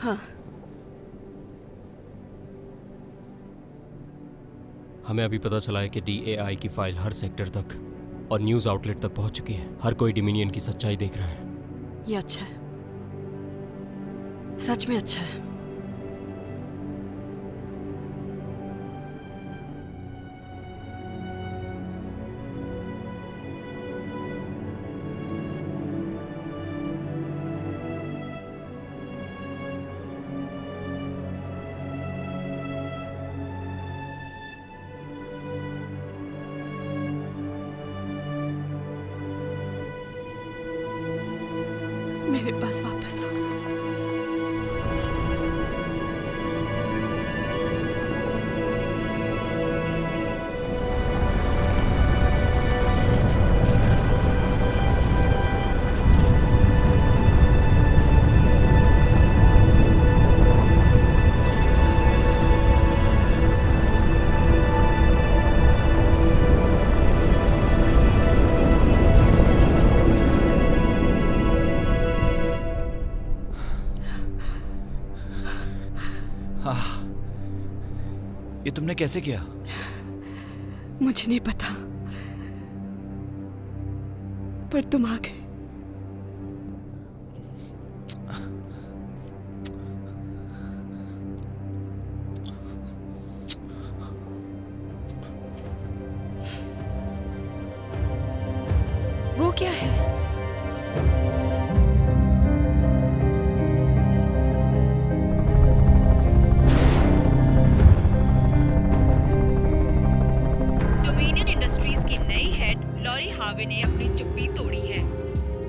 हाँ। हमें अभी पता चला है कि DAI की फाइल हर सेक्टर तक और न्यूज़ आउटलेट तक पहुंच चुकी है। हर कोई डोमिनियन की सच्चाई देख रहा है। ये अच्छा है, सच में अच्छा है। मेरे पास वापस आओ। ये तुमने कैसे किया? मुझे नहीं पता, पर तुम आ गए। वो क्या है? डोमिनियन इंडस्ट्रीज की नई हेड लॉरी हार्वे ने अपनी चुप्पी तोड़ी है।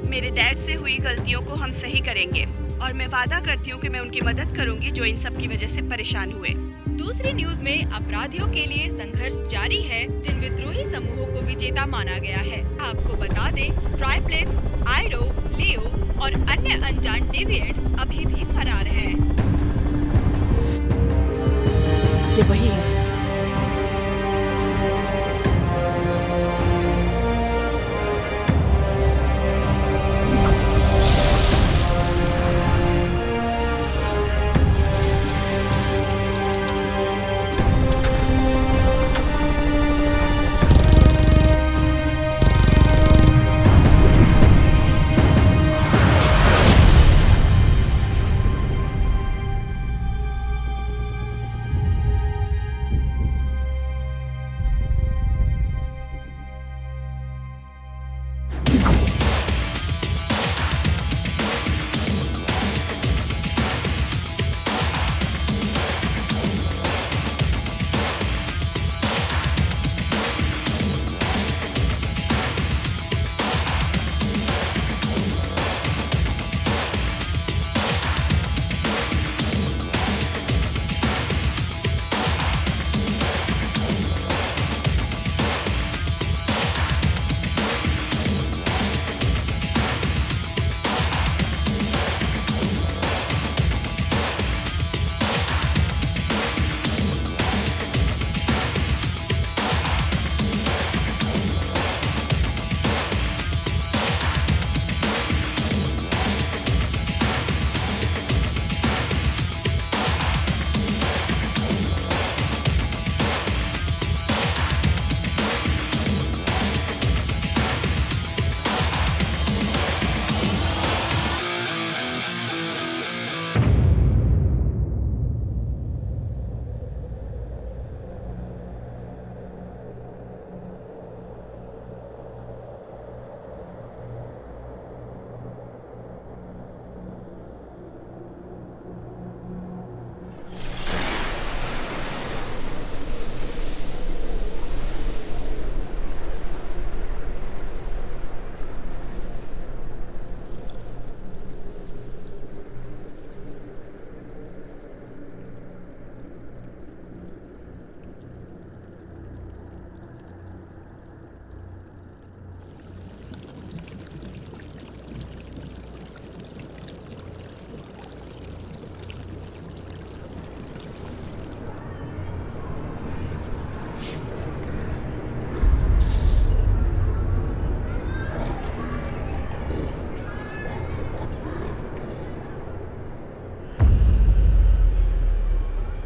मेरे डैड से हुई गलतियों को हम सही करेंगे और मैं वादा करती हूँ कि मैं उनकी मदद करूंगी जो इन सब की वजह से परेशान हुए। दूसरी न्यूज में अपराधियों के लिए संघर्ष जारी है जिन विद्रोही समूहों को विजेता माना गया है। आपको बता दें, ट्राइप्लेक्स, आयरो, लियो और अन्य अनजान डेविएंट्स अभी भी फरार हैं। ये वही है।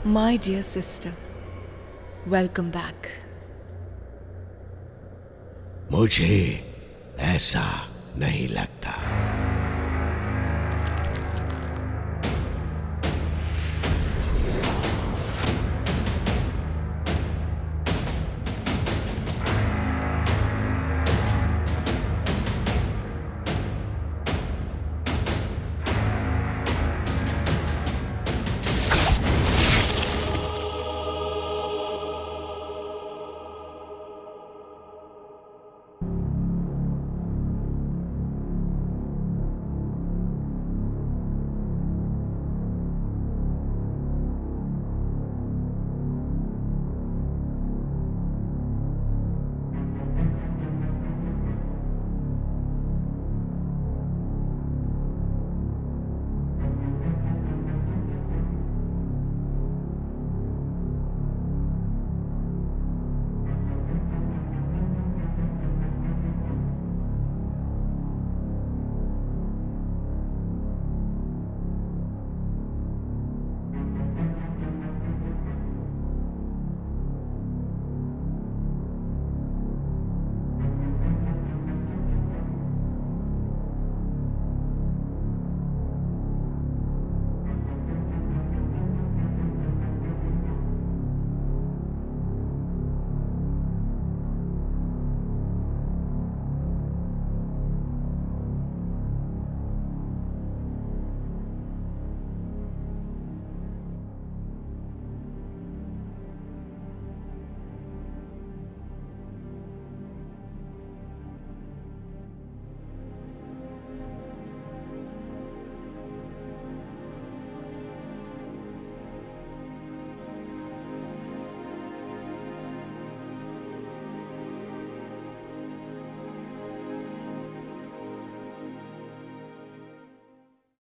My dear sister, welcome back. मुझे ऐसा नहीं लगता।